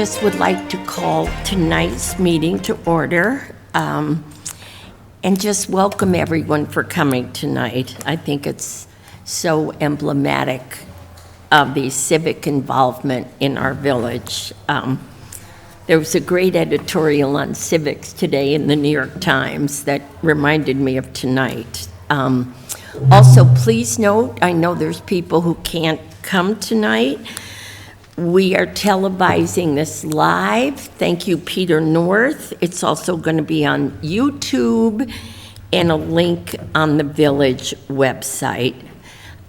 just would like to call tonight's meeting to order and just welcome everyone for coming tonight. I think it's so emblematic of the civic involvement in our village. There was a great editorial on civics today in the New York Times that reminded me of tonight. Also, please note, I know there's people who can't come tonight. We are televising this live. Thank you, Peter North. It's also going to be on YouTube and a link on the village website.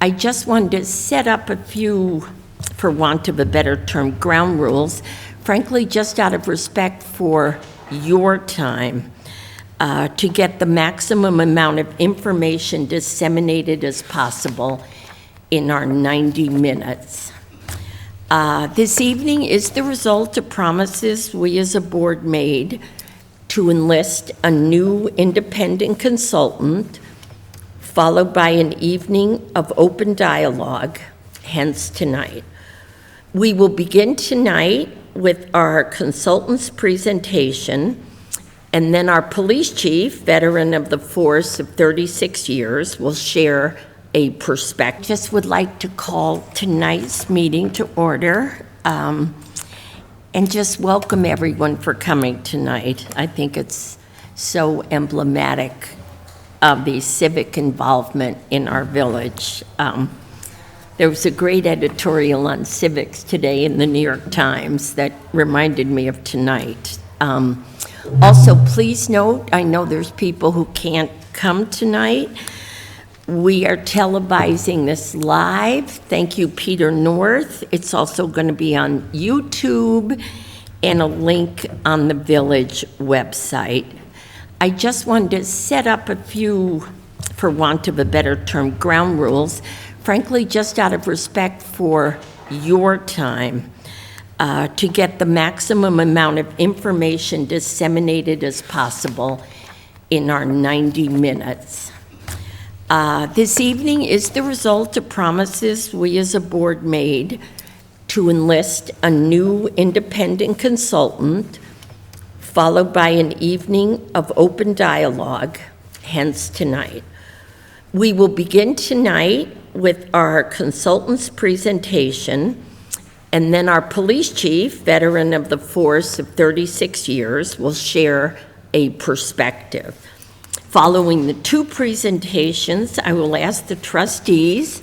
I just wanted to set up a few, for want of a better term, ground rules, frankly, just out of respect for your time, to get the maximum amount of information disseminated as possible in our 90 minutes. This evening is the result of promises we as a board made to enlist a new independent consultant, followed by an evening of open dialogue, hence tonight. We will begin tonight with our consultant's presentation, and then our police chief, veteran of the force of 36 years, will share a perspective. Just would like to call tonight's meeting to order and just welcome everyone for coming tonight. I think it's so emblematic of the civic involvement in our village. There was a great editorial on civics today in the New York Times that reminded me of tonight. Also, please note, I know there's people who can't come tonight. We are televising this live. Thank you, Peter North. It's also going to be on YouTube and a link on the village website. I just wanted to set up a few, for want of a better term, ground rules, frankly, just out of respect for your time, to get the maximum amount of information disseminated as possible in our 90 minutes. This evening is the result of promises we as a board made to enlist a new independent consultant, followed by an evening of open dialogue, hence tonight. We will begin tonight with our consultant's presentation, and then our police chief, veteran of the force of 36 years, will share a perspective. Following the two presentations, I will ask the trustees,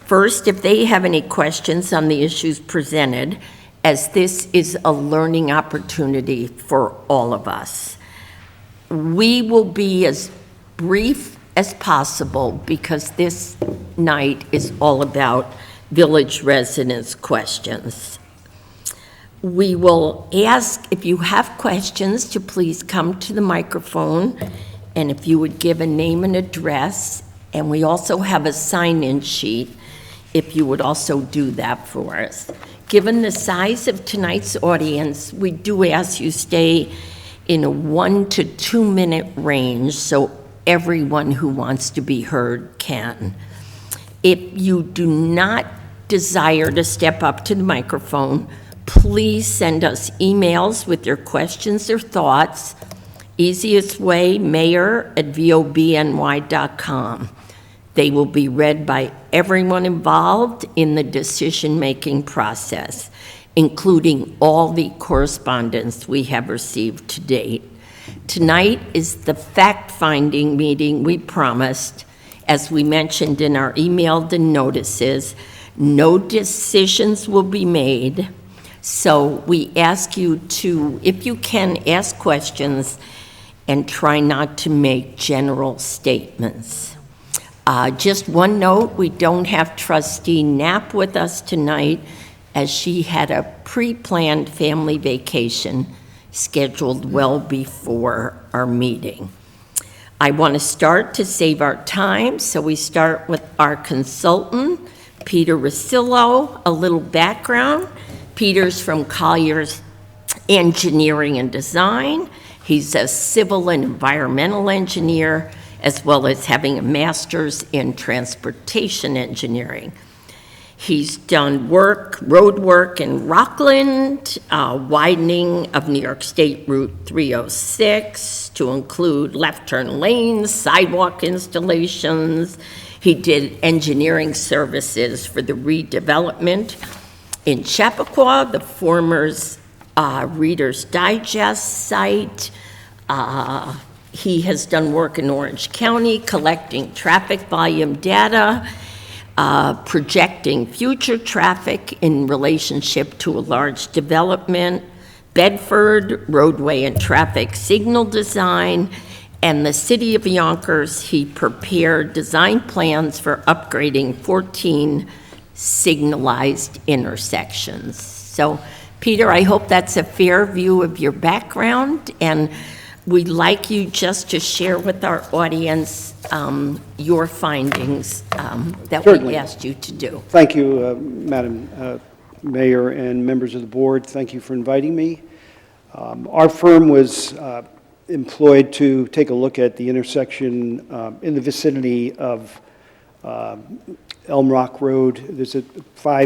first, if they have any questions on the issues presented, as this is a learning opportunity for all of us. We will be as brief as possible because this night is all about village residents' questions. We will ask if you have questions to please come to the microphone, and if you would give a name and address, and we also have a sign-in sheet if you would also do that for us. Given the size of tonight's audience, we do ask you stay in a 1 to 2 minute range so everyone who wants to be heard can. If you do not desire to step up to the microphone, please send us emails with your questions or thoughts. Easiest way, mayor@vobny.com. They will be read by everyone involved in the decision-making process, including all the correspondence we have received to date. Tonight is the fact-finding meeting we promised. As we mentioned in our emailed notices, no decisions will be made. So we ask you to, if you can, ask questions and try not to make general statements. Just one note, we don't have Trustee Knapp with us tonight as she had a pre-planned family vacation scheduled well before our meeting. I want to start to save our time, so we start with our consultant, Peter Rosillo. A little background. Peter's from Collier's Engineering and Design. He's a civil and environmental engineer, as well as having a master's in transportation engineering. He's done road work in Rockland, widening of New York State Route 306 to include left turn lanes, sidewalk installations. He did engineering services for the redevelopment in Chappaqua, the former Reader's Digest site. He has done work in Orange County, collecting traffic volume data, projecting future traffic in relationship to a large development, Bedford, roadway and traffic signal design, and the city of Yonkers. He prepared design plans for upgrading 14 signalized intersections. So, Peter, I hope that's a fair view of your background, and we'd like you just to share with our audience your findings that Certainly. we asked you to do. Thank you, Madam Mayor and members of the board. Thank you for inviting me. Our firm was employed to take a look at the intersection in the vicinity of Elm Rock Road. There's a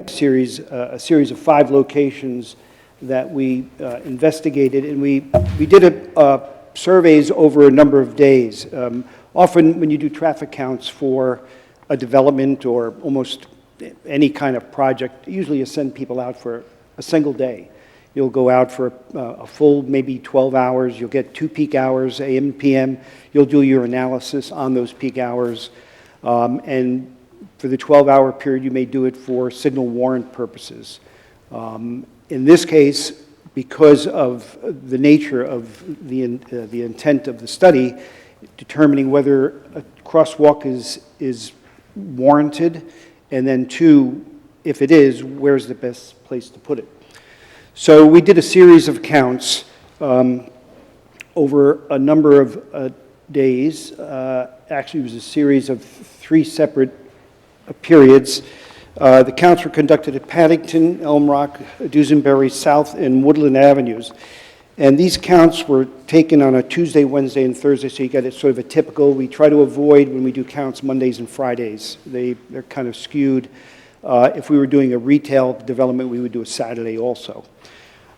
series of 5 locations that we investigated, and we did surveys over a number of days. Often when you do traffic counts for a development or almost any kind of project, usually you send people out for a single day. You'll go out for a full maybe 12 hours. You'll get 2 peak hours, AM, PM. You'll do your analysis on those peak hours. And for the 12-hour period, you may do it for signal warrant purposes. In this case, because of the nature of the intent of the study, determining whether a crosswalk is warranted, and then 2, if it is, where's the best place to put it. So we did a series of counts over a number of days. Actually, it was a series of 3 separate periods. The counts were conducted at Paddington, Elm Rock, Duesenberry, South, and Woodland Avenues. And these counts were taken on a Tuesday, Wednesday, and Thursday, so you get it sort of a typical. We try to avoid, when we do counts, Mondays and Fridays. They're kind of skewed. If we were doing a retail development, we would do a Saturday also.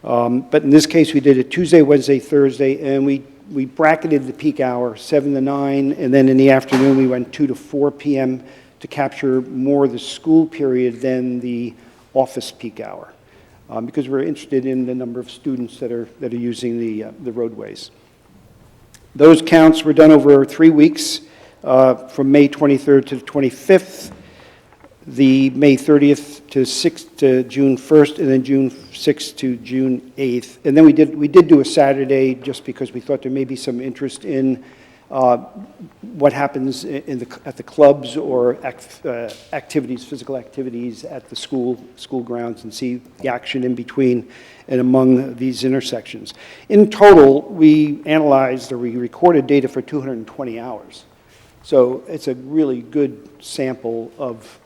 But in this case, we did a Tuesday, Wednesday, Thursday, and we bracketed the peak hour, 7 to 9, and then in the afternoon, we went 2 to 4 p.m. to capture more of the school period than the office peak hour, because we're interested in the number of students that are using the roadways. Those counts were done over 3 weeks, from May 23rd to the 25th, the May 30th to 6th to June 1st, and then June 6th to June 8th. And then we did do a Saturday just because we thought there may be some interest in what happens at the clubs or activities, physical activities at the school grounds, and see the action in between and among these intersections. In total, we analyzed or we recorded data for 220 hours. So it's a really good sample of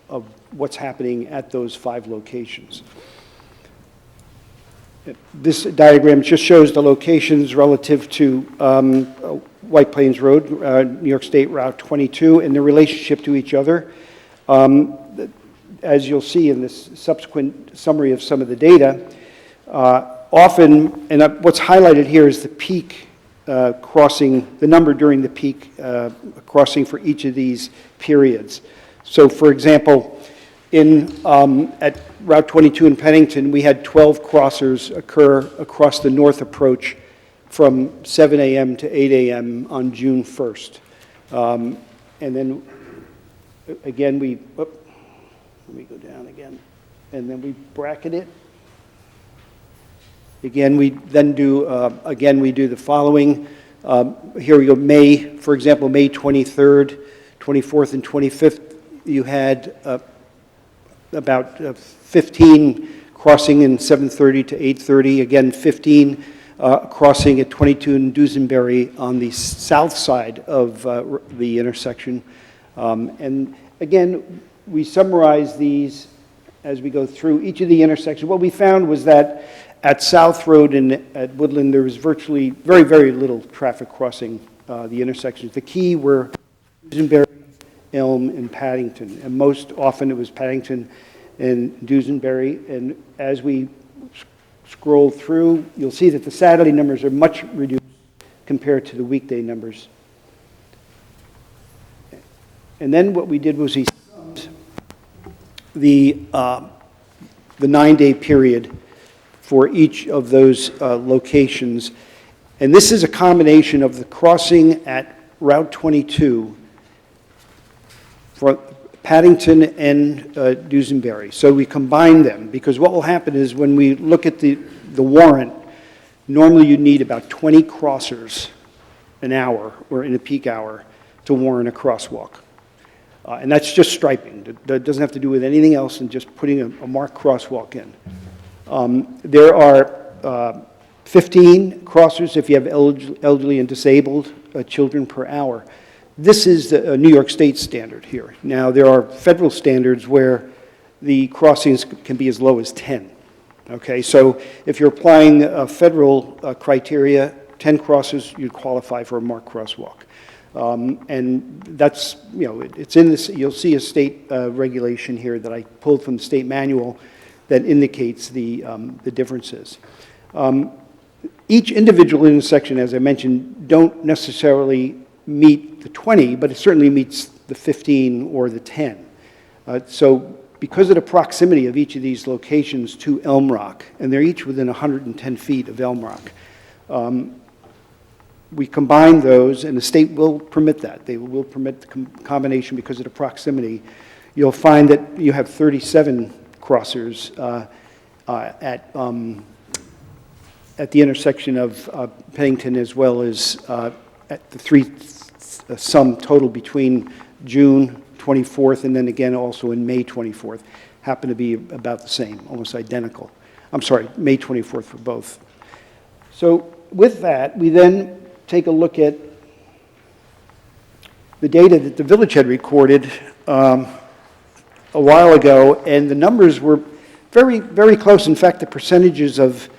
what's happening at those 5 locations. This diagram just shows the locations relative to White Plains Road, New York State Route 22, and their relationship to each other. As you'll see in this subsequent summary of some of the data, often, and what's highlighted here is the peak crossing, the number during the peak crossing for each of these periods. So, for example, at Route 22 in Pennington, we had 12 crossers occur across the north approach from 7 a.m. to 8 a.m. on June 1st. And then, again, let me go down again. And then we bracket it. Again, we then do, we do the following. Here we go, for example, May 23rd, 24th, and 25th, you had about 15 crossing in 7:30 to 8:30. Again, 15 crossing at 22 in Duesenberry on the south side of the intersection. And again, we summarize these as we go through each of the intersections. What we found was that at South Road and at Woodland, there was virtually very, very little traffic crossing the intersections. The key were Duesenberry, Elm, and Paddington. And most often it was Paddington and Duesenberry. And as we scroll through, you'll see that the Saturday numbers are much reduced compared to the weekday numbers. And then what we did was we summed the 9-day period for each of those locations. And this is a combination of the crossing at Route 22 for Paddington and Duesenberry. So we combine them, because what will happen is when we look at the warrant, normally you need about 20 crossers an hour or in a peak hour to warrant a crosswalk. And that's just striping. That doesn't have to do with anything else than just putting a marked crosswalk in. There are 15 crossers if you have elderly and disabled children per hour. This is the New York State standard here. Now, there are federal standards where the crossings can be as low as 10. Okay, so if you're applying federal criteria, 10 crossers, you'd qualify for a marked crosswalk. And that's, you know, it's in this, you'll see a state regulation here that I pulled from the state manual that indicates the differences. Each individual intersection, as I mentioned, don't necessarily meet the 20, but it certainly meets the 15 or the 10. So because of the proximity of each of these locations to Elm Rock, and they're each within 110 feet of Elm Rock, we combine those, and the state will permit that. They will permit the combination because of the proximity. You'll find that you have 37 crossers at the intersection of Pennington, as well as at the three sum total between June 24th and then again also in May 24th. Happen to be about the same, almost identical. I'm sorry, May 24th for both. So with that, we then take a look at the data that the village had recorded a while ago, and the numbers were very, very close. In fact, the percentages of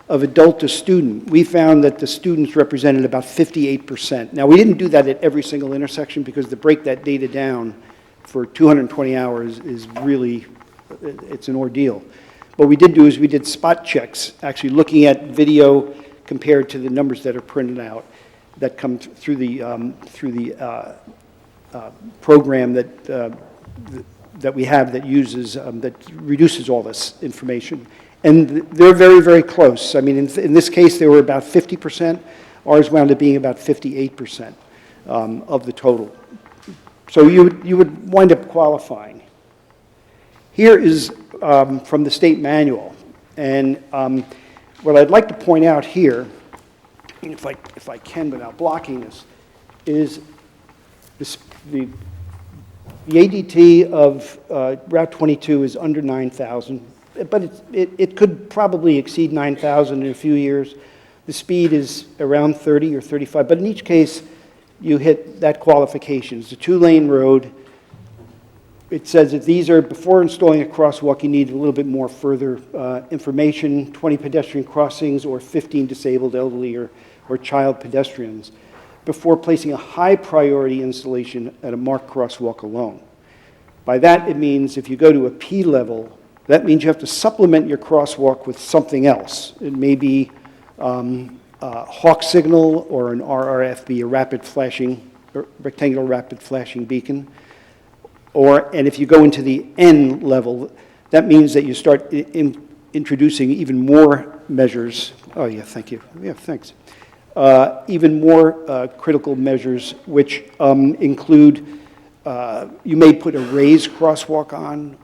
adult to student, we found that the students represented about 58%. Now, we didn't do that at every single intersection because to break that data down for 220 hours is really, it's an ordeal. What we did do is we did spot checks, actually looking at video compared to the numbers that are printed out that come through the program that we have that uses, that reduces all this information. And they're very, very close. I mean, in this case, they were about 50%. Ours wound up being about 58% of the total. So you would wind up qualifying. Here is from the state manual. And what I'd like to point out here, if I can without blocking this, is the ADT of Route 22 is under 9,000. But it could probably exceed 9,000 in a few years. The speed is around 30 or 35, but in each case, you hit that qualification. It's a 2-lane road. It says that these are, before installing a crosswalk, you need a little bit more further information, 20 pedestrian crossings or 15 disabled elderly or child pedestrians, before placing a high priority installation at a marked crosswalk alone. By that, it means if you go to a P level, that means you have to supplement your crosswalk with something else. It may be a hawk signal or an RRFB, a rapid flashing, rectangular rapid flashing beacon. And if you go into the N level, that means that you start introducing even more measures. Oh, yeah, thank you. Yeah, thanks. Even more critical measures, which include you may put a raised crosswalk on,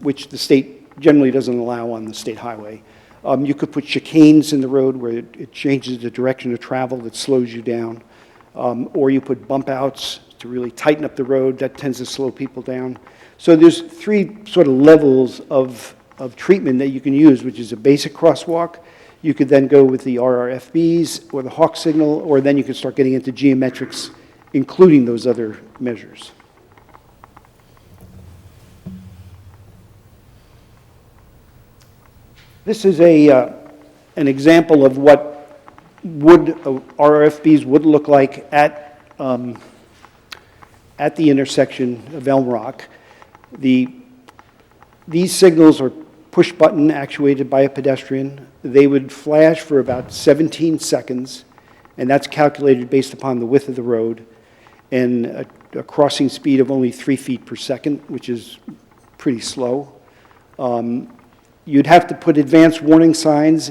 which the state generally doesn't allow on the state highway. You could put chicanes in the road where it changes the direction of travel that slows you down. Or you put bump outs to really tighten up the road. That tends to slow people down. So there's 3 sort of levels of treatment that you can use, which is a basic crosswalk. You could then go with the RRFBs or the hawk signal, or then you can start getting into geometrics, including those other measures. This is an example of what RRFBs would look like at the intersection of Elm Rock. The These signals are push button actuated by a pedestrian. They would flash for about 17 seconds, and that's calculated based upon the width of the road, and a crossing speed of only 3 feet per second, which is pretty slow. You'd have to put advanced warning signs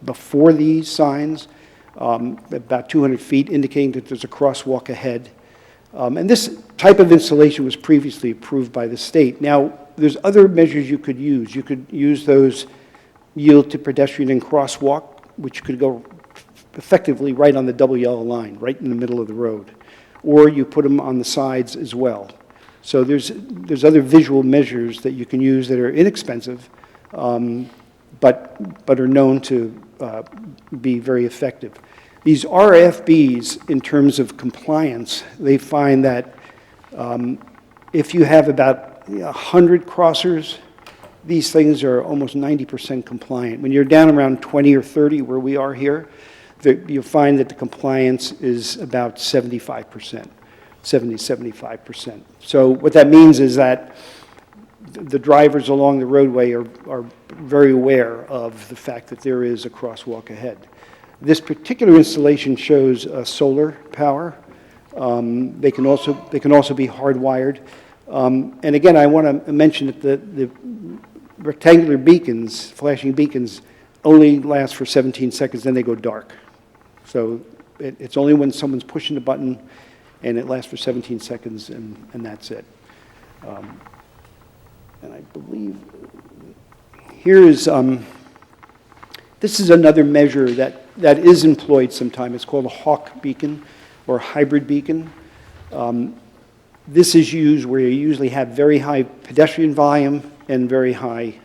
before these signs, about 200 feet, indicating that there's a crosswalk ahead. And this type of installation was previously approved by the state. Now, there's other measures you could use. You could use those yield to pedestrian and crosswalk, which could go effectively right on the double yellow line, right in the middle of the road. Or you put them on the sides as well. So there's other visual measures that you can use that are inexpensive, but are known to be very effective. These RFBs, in terms of compliance, they find that if you have about 100 crossers, these things are almost 90% compliant. When you're down around 20 or 30, where we are here, you'll find that the compliance is about 75%, 75%. So what that means is that the drivers along the roadway are very aware of the fact that there is a crosswalk ahead. This particular installation shows solar power. They can also be hardwired. And again, I want to mention that the rectangular beacons, flashing beacons, only last for 17 seconds, then they go dark. So it's only when someone's pushing the button, and it lasts for 17 seconds, and that's it. And I believe here is, this is another measure that is employed sometime. It's called a hawk beacon or hybrid beacon. This is used where you usually have very high pedestrian volume and very high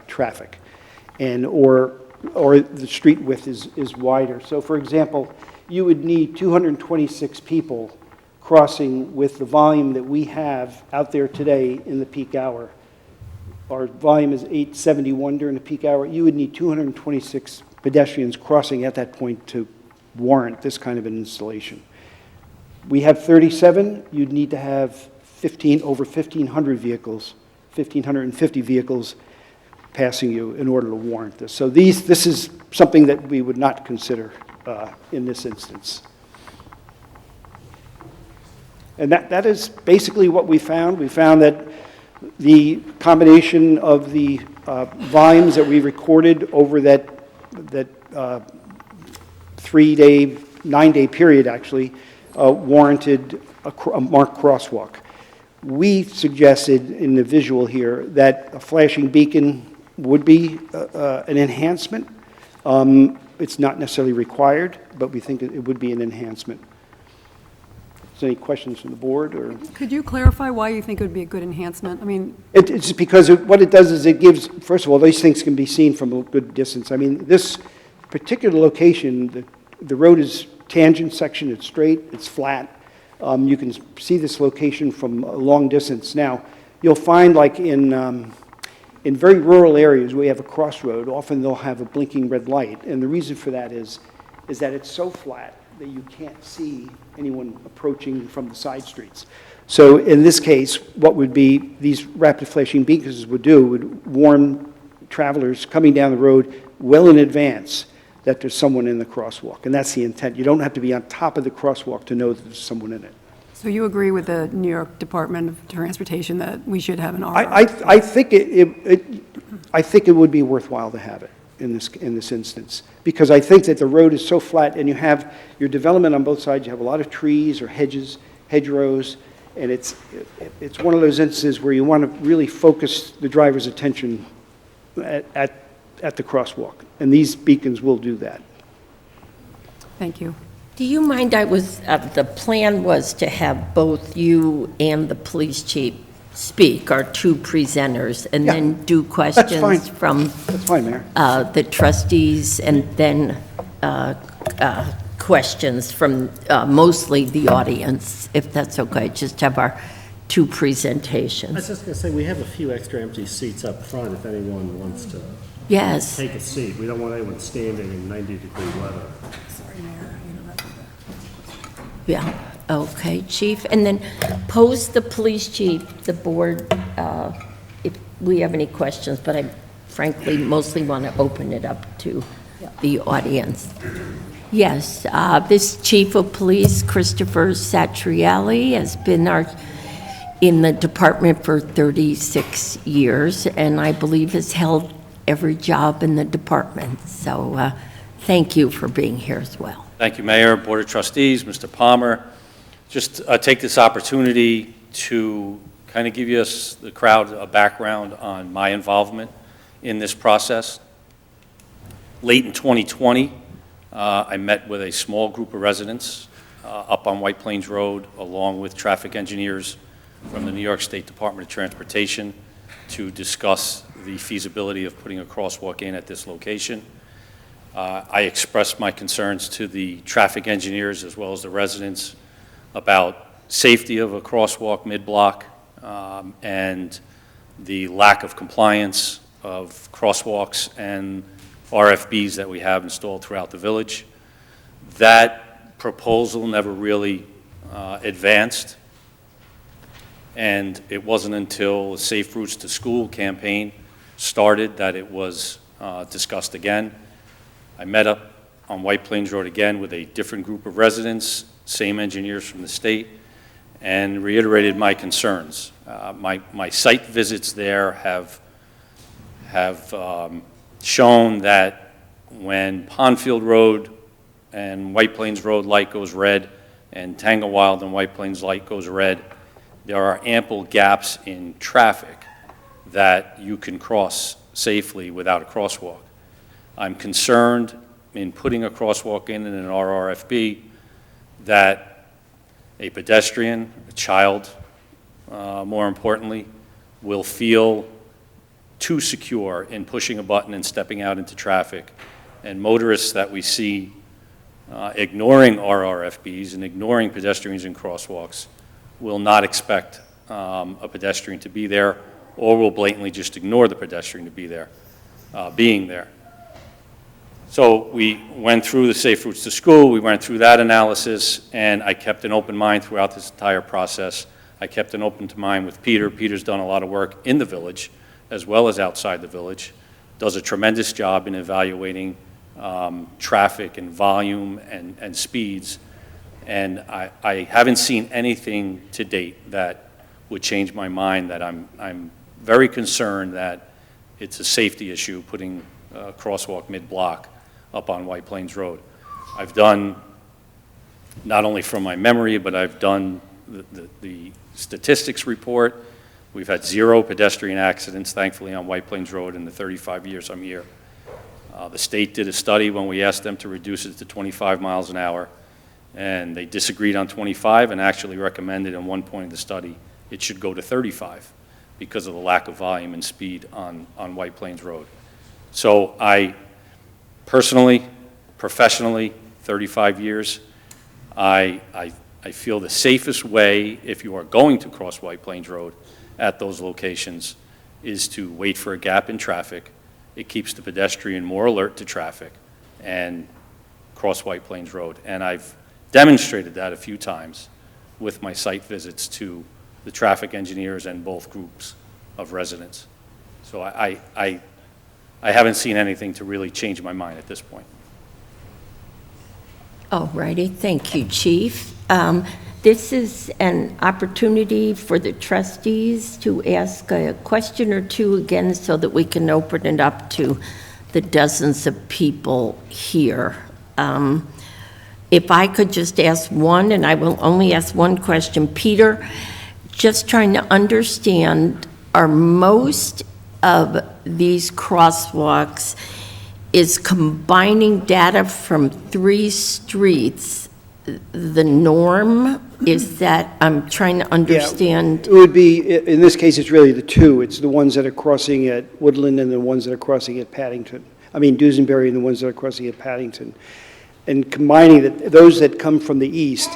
traffic, or the street width is wider. So for example, you would need 226 people crossing with the volume that we have out there today in the peak hour. Our volume is 871 during the peak hour. You would need 226 pedestrians crossing at that point to warrant this kind of an installation. We have 37. You'd need to have over 1,500 vehicles, 1,550 vehicles passing you in order to warrant this. So this is something that we would not consider in this instance. And that is basically what we found. We found that the combination of the volumes that we recorded over that 3-day, 9-day period actually warranted a marked crosswalk. We suggested in the visual here that a flashing beacon would be an enhancement. It's not necessarily required, but we think it would be an enhancement. Is there any questions from the board? Or Could you clarify why you think it would be a good enhancement? I mean, it's because what it does is it gives, first of all, these things can be seen from a good distance. I mean, this particular location, the road is tangent section, it's straight, it's flat. You can see this location from a long distance. Now, you'll find like in very rural areas where we have a crossroad, often they'll have a blinking red light. And the reason for that is that it's so flat that you can't see anyone approaching from the side streets. So in this case, what would be these rapid flashing beacons would warn travelers coming down the road well in advance that there's someone in the crosswalk. And that's the intent. You don't have to be on top of the crosswalk to know that there's someone in it. so you agree with the New York Department of Transportation that we should have an RO? I think it would be worthwhile to have it in this instance, because I think that the road is so flat, and you have your development on both sides. You have a lot of trees or hedgerows, and it's one of those instances where you want to really focus the driver's attention at the crosswalk, and these beacons will do that. Thank you. Do you mind, the plan was to have both you and the police chief speak, our two presenters, and Yeah, then do fine. questions from That's fine, Mayor. the trustees, and then questions from mostly the audience, if that's okay, just have our two I was presentations. just going to say, we have a few extra empty seats up front if anyone wants to Yes, take a seat. We don't want anyone standing in 90-degree weather. Sorry, Mayor. yeah, okay, chief, and then pose the police chief, the board, we have any questions, but I frankly mostly want to open it up to the audience. Yes, this Chief of Police, Christopher Satriali, has been in the department for 36 years, and I believe has held every job in the department. So thank you for being here as well. Thank you, Mayor, Board of Trustees, Mr. Palmer. Just take this opportunity to kind of give you, the crowd, a background on my involvement in this process. Late in 2020, I met with a small group of residents up on White Plains Road, along with traffic engineers from the New York State Department of Transportation, to discuss the feasibility of putting a crosswalk in at this location. I expressed my concerns to the traffic engineers as well as the residents about safety of a crosswalk mid-block and the lack of compliance of crosswalks and RFBs that we have installed throughout the village. That proposal never really advanced, and it wasn't until the Safe Routes to School campaign started that it was discussed again. I met up on White Plains Road again with a different group of residents, same engineers from the state, and reiterated my concerns. My site visits there have shown that when Pondfield Road and White Plains Road light goes red and Tanglewilde and White Plains light goes red, there are ample gaps in traffic that you can cross safely without a crosswalk. I'm concerned in putting a crosswalk in an RRFB that a pedestrian, a child, more importantly, will feel too secure in pushing a button and stepping out into traffic. And motorists that we see ignoring RRFBs and ignoring pedestrians in crosswalks will not expect a pedestrian to be there, or will blatantly just ignore the pedestrian to be there, being there. So we went through the Safe Routes to School, we went through that analysis, and I kept an open mind throughout this entire process. I kept an open mind with Peter. Peter's done a lot of work in the village as well as outside the village, does a tremendous job in evaluating traffic and volume and speeds, and I haven't seen anything to date that would change my mind, that I'm very concerned that it's a safety issue putting a crosswalk mid-block up on White Plains Road. I've done, not only from my memory, but I've done the statistics report. We've had 0 pedestrian accidents, thankfully, on White Plains Road in the 35 years I'm here. The state did a study when we asked them to reduce it to 25 miles an hour, and they disagreed on 25 and actually recommended in one point of the study it should go to 35 because of the lack of volume and speed on White Plains Road. So I personally, professionally, 35 years, I feel the safest way, if you are going to cross White Plains Road at those locations, is to wait for a gap in traffic. It keeps the pedestrian more alert to traffic, and cross White Plains Road. And I've demonstrated that a few times with my site visits to the traffic engineers and both groups of residents. So I haven't seen anything to really change my mind at this point. All righty, thank you, Chief. This is an opportunity for the trustees to ask a question or two again so that we can open it up to the dozens of people here. If I could just ask one, and I will only ask one question. Peter, just trying to understand, are most of these crosswalks is combining data from 3 streets the norm? Is that, I'm trying to understand. It would be, in this case, it's really the 2. It's the ones that are crossing at Woodland and the ones that are crossing at Paddington. I mean, Dusenberry and the ones that are crossing at Paddington. And combining those that come from the east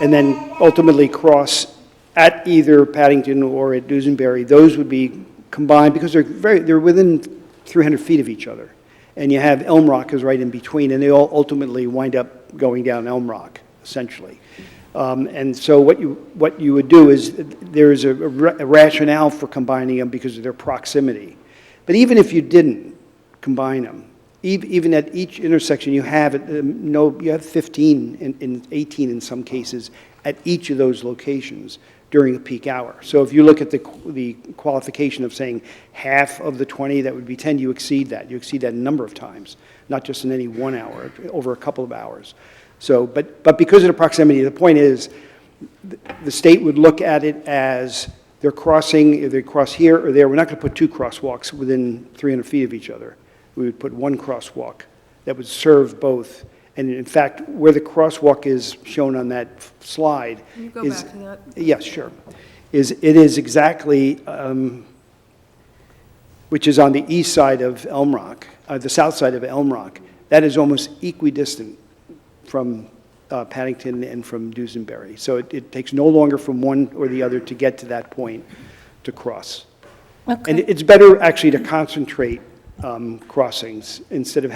and then ultimately cross at either Paddington or at Dusenberry, those would be combined because they're within 300 feet of each other. And you have Elm Rock is right in between, and they all ultimately wind up going down Elm Rock, essentially. And so what you would do is, there's a rationale for combining them because of their proximity. But even if you didn't combine them, even at each intersection, you have, you have 15 and 18 in some cases at each of those locations during a peak hour. So if you look at the qualification of saying half of the 20, that would be 10, you exceed that. You exceed that a number of times, not just in any 1 hour, over a couple of hours. So, but because of the proximity, the point is, the state would look at it as they're crossing, if they cross here or there, we're not going to put 2 crosswalks within 300 feet of each other. We would put 1 crosswalk that would serve both. And in fact, where the crosswalk is shown on that slide Can you go is... back to that? Yes, sure. It is exactly, which is on the east side of Elm Rock, the south side of Elm Rock. That is almost equidistant from Paddington and from Dusenberry. So it takes no longer from one or the other to get to that point to cross. Okay. And it's better actually to concentrate crossings instead of,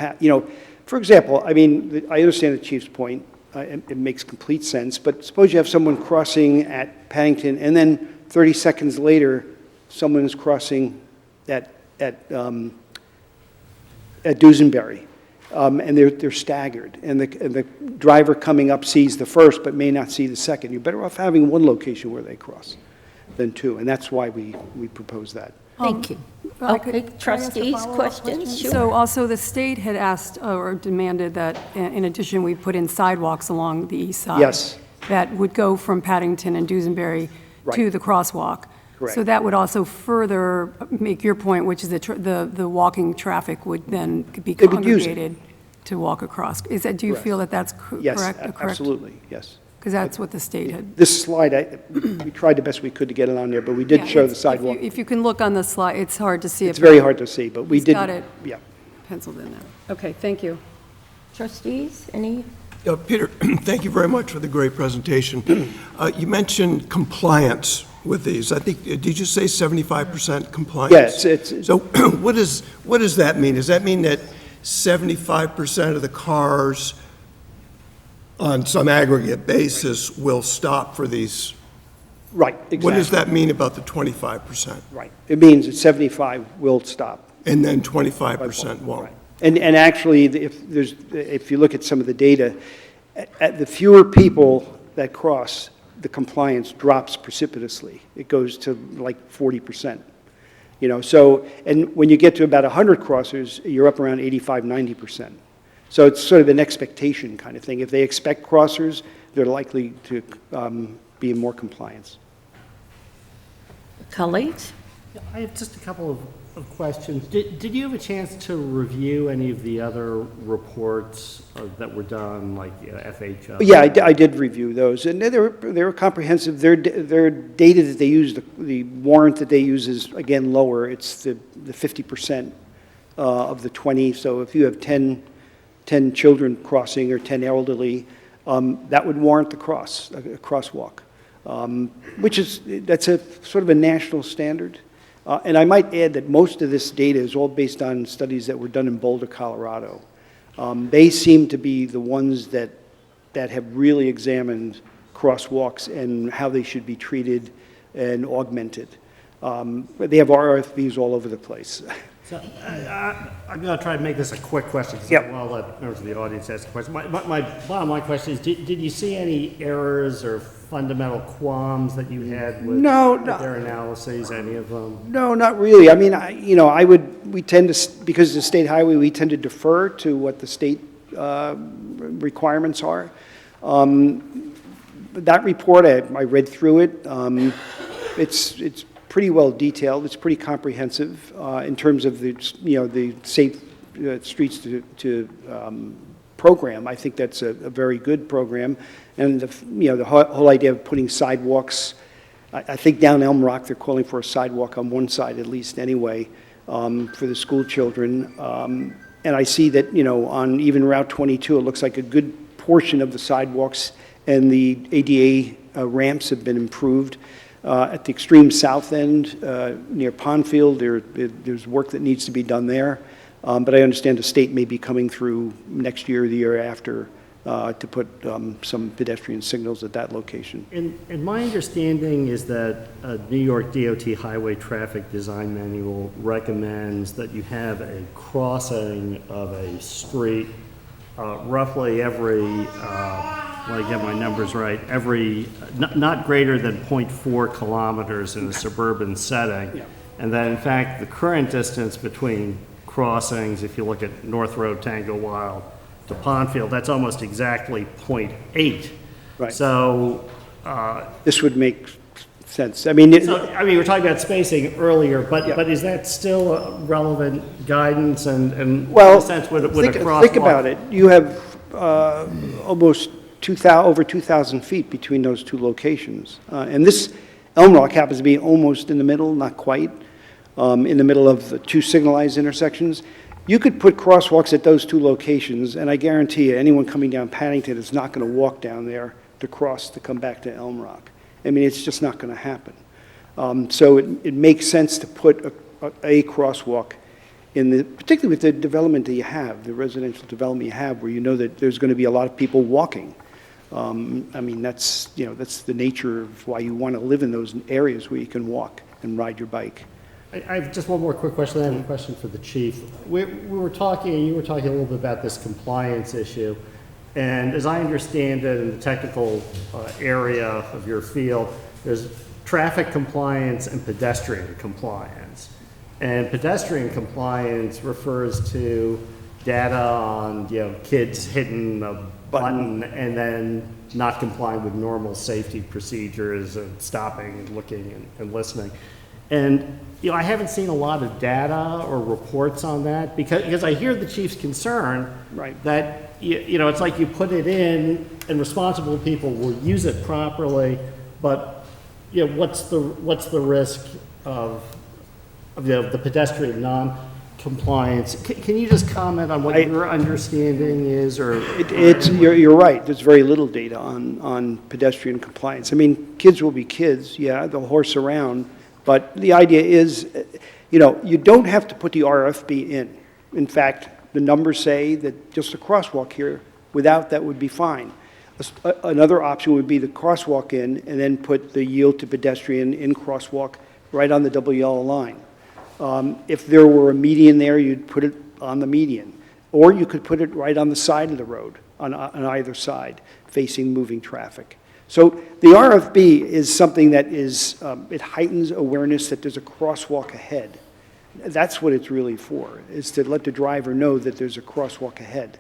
for example, I mean, I understand the chief's point. It makes complete sense. But suppose you have someone crossing at Paddington, and then 30 seconds later, someone is crossing at Dusenberry. And they're staggered, and the driver coming up sees the first but may not see the second. You're better off having one location where they cross than 2, and that's why we propose that. Thank you. I could- Okay, can I ask a trustees, follow-up questions? question? Sure. So also, the state had asked or demanded that, in addition, we put in sidewalks along the east side. Yes. That would go from Paddington and Dusenberry to Right. the crosswalk. Correct. So that would also further make your point, which is that the walking traffic would then be They would use it. congregated to walk across. Is that, do you Correct. feel that that's Yes, correct? absolutely, yes. Because that's what the state had. This slide, we tried the best we could to get it on there, but we did Yeah, show the it's- sidewalk. If you can look on the slide, it's hard to see. It's very hard to see, but we He's did. got it. Yeah. Penciled in there. Okay, thank you. Trustees, any? Peter, thank you very much for the great presentation. You mentioned compliance with these. I think, did you say 75% compliance? Yes, it's- So what does that mean? Does that mean that 75% of the cars on some aggregate basis will stop for these? Right, exactly. What does that mean about the 25%? Right. It means that 75 will stop. And then 25% won't? Right. And actually, if you look at some of the data, the fewer people that cross, the compliance drops precipitously. It goes to like 40%. So, and when you get to about 100 crossers, you're up around 85, 90%. So it's sort of an expectation kind of thing. If they expect crossers, they're likely to be in more compliance. Colleagues? I have just a couple of questions. Did you have a chance to review any of the other reports that were done, like FHO? Yeah, I did review those, and they were comprehensive. Their data that they use, the warrant that they use is, again, lower. It's the 50% of the 20. So if you have 10 children crossing or 10 elderly, that would warrant the crosswalk, that's a sort of a national standard. And I might add that most of this data is all based on studies that were done in Boulder, Colorado. They seem to be the ones that have really examined crosswalks and how they should be treated and augmented. They have RFPs all over the place. So I'm going to try to make this a quick question, because Yep. I'll let members of the audience ask the question. My bottom line question is, did you see any errors or fundamental qualms that you had with No. their analyses, any of them? No, not really. I mean, we tend to, because it's a state highway, we tend to defer to what the state requirements are. That report, I read through it. It's pretty well detailed. It's pretty comprehensive in terms of the safe streets to program. I think that's a very good program, and the whole idea of putting sidewalks. I think down Elm Rock they're calling for a sidewalk on one side at least anyway for the school children. And I see that on even Route 22 it looks like a good portion of the sidewalks and the ADA ramps have been improved. At the extreme south end, near Pondfield, there's work that needs to be done there. But I understand the state may be coming through next year or the year after to put some pedestrian signals at that location. And my understanding is that New York DOT Highway Traffic Design Manual recommends that you have a crossing of a street roughly every, let me get my numbers right, not greater than 0.4 kilometers in a suburban setting. Yeah. And that in fact, the current distance between crossings, if you look at North Road, Tango Wild to Pondfield, that's almost exactly 0.8. Right. So, This would make sense. I mean, we were talking about spacing earlier, Yeah. but is that still a relevant guidance and in well, a sense, would a crosswalk? think about it. You have almost over 2,000 feet between those two locations. And this Elm Rock happens to be almost in the middle, not quite, in the middle of the two signalized intersections. You could put crosswalks at those two locations, and I guarantee you, anyone coming down Paddington is not going to walk down there to cross to come back to Elm Rock. I mean, it's just not going to happen. So it makes sense to put a crosswalk particularly with the development that you have, the residential development you have, where you know that there's going to be a lot of people walking. I mean, that's the nature of why you want to live in those areas where you can walk and ride your bike. I have just one more quick question. I have a question for the chief. We were talking, and you were talking a little bit about this compliance issue. And as I understand it, in the technical area of your field, there's traffic compliance and pedestrian compliance. And pedestrian compliance refers to data on, kids hitting a button and then not complying with normal safety procedures and stopping and looking and listening. And, I haven't seen a lot of data or reports on that because I hear the chief's concern. Right. That, it's like you put it in and responsible people will use it properly, but, what's the risk of the pedestrian non-compliance? Can you just comment on what your understanding is, or? You're right, there's very little data on pedestrian compliance. I mean, kids will be kids, yeah, they'll horse around, but the idea is, you don't have to put the RFB in. In fact, the numbers say that just a crosswalk here, without that would be fine. Another option would be the crosswalk in and then put the yield to pedestrian in crosswalk right on the double yellow line. If there were a median there, you'd put it on the median. Or you could put it right on the side of the road, on either side, facing moving traffic. So the RFB is something that it heightens awareness that there's a crosswalk ahead. That's what it's really for, is to let the driver know that there's a crosswalk ahead.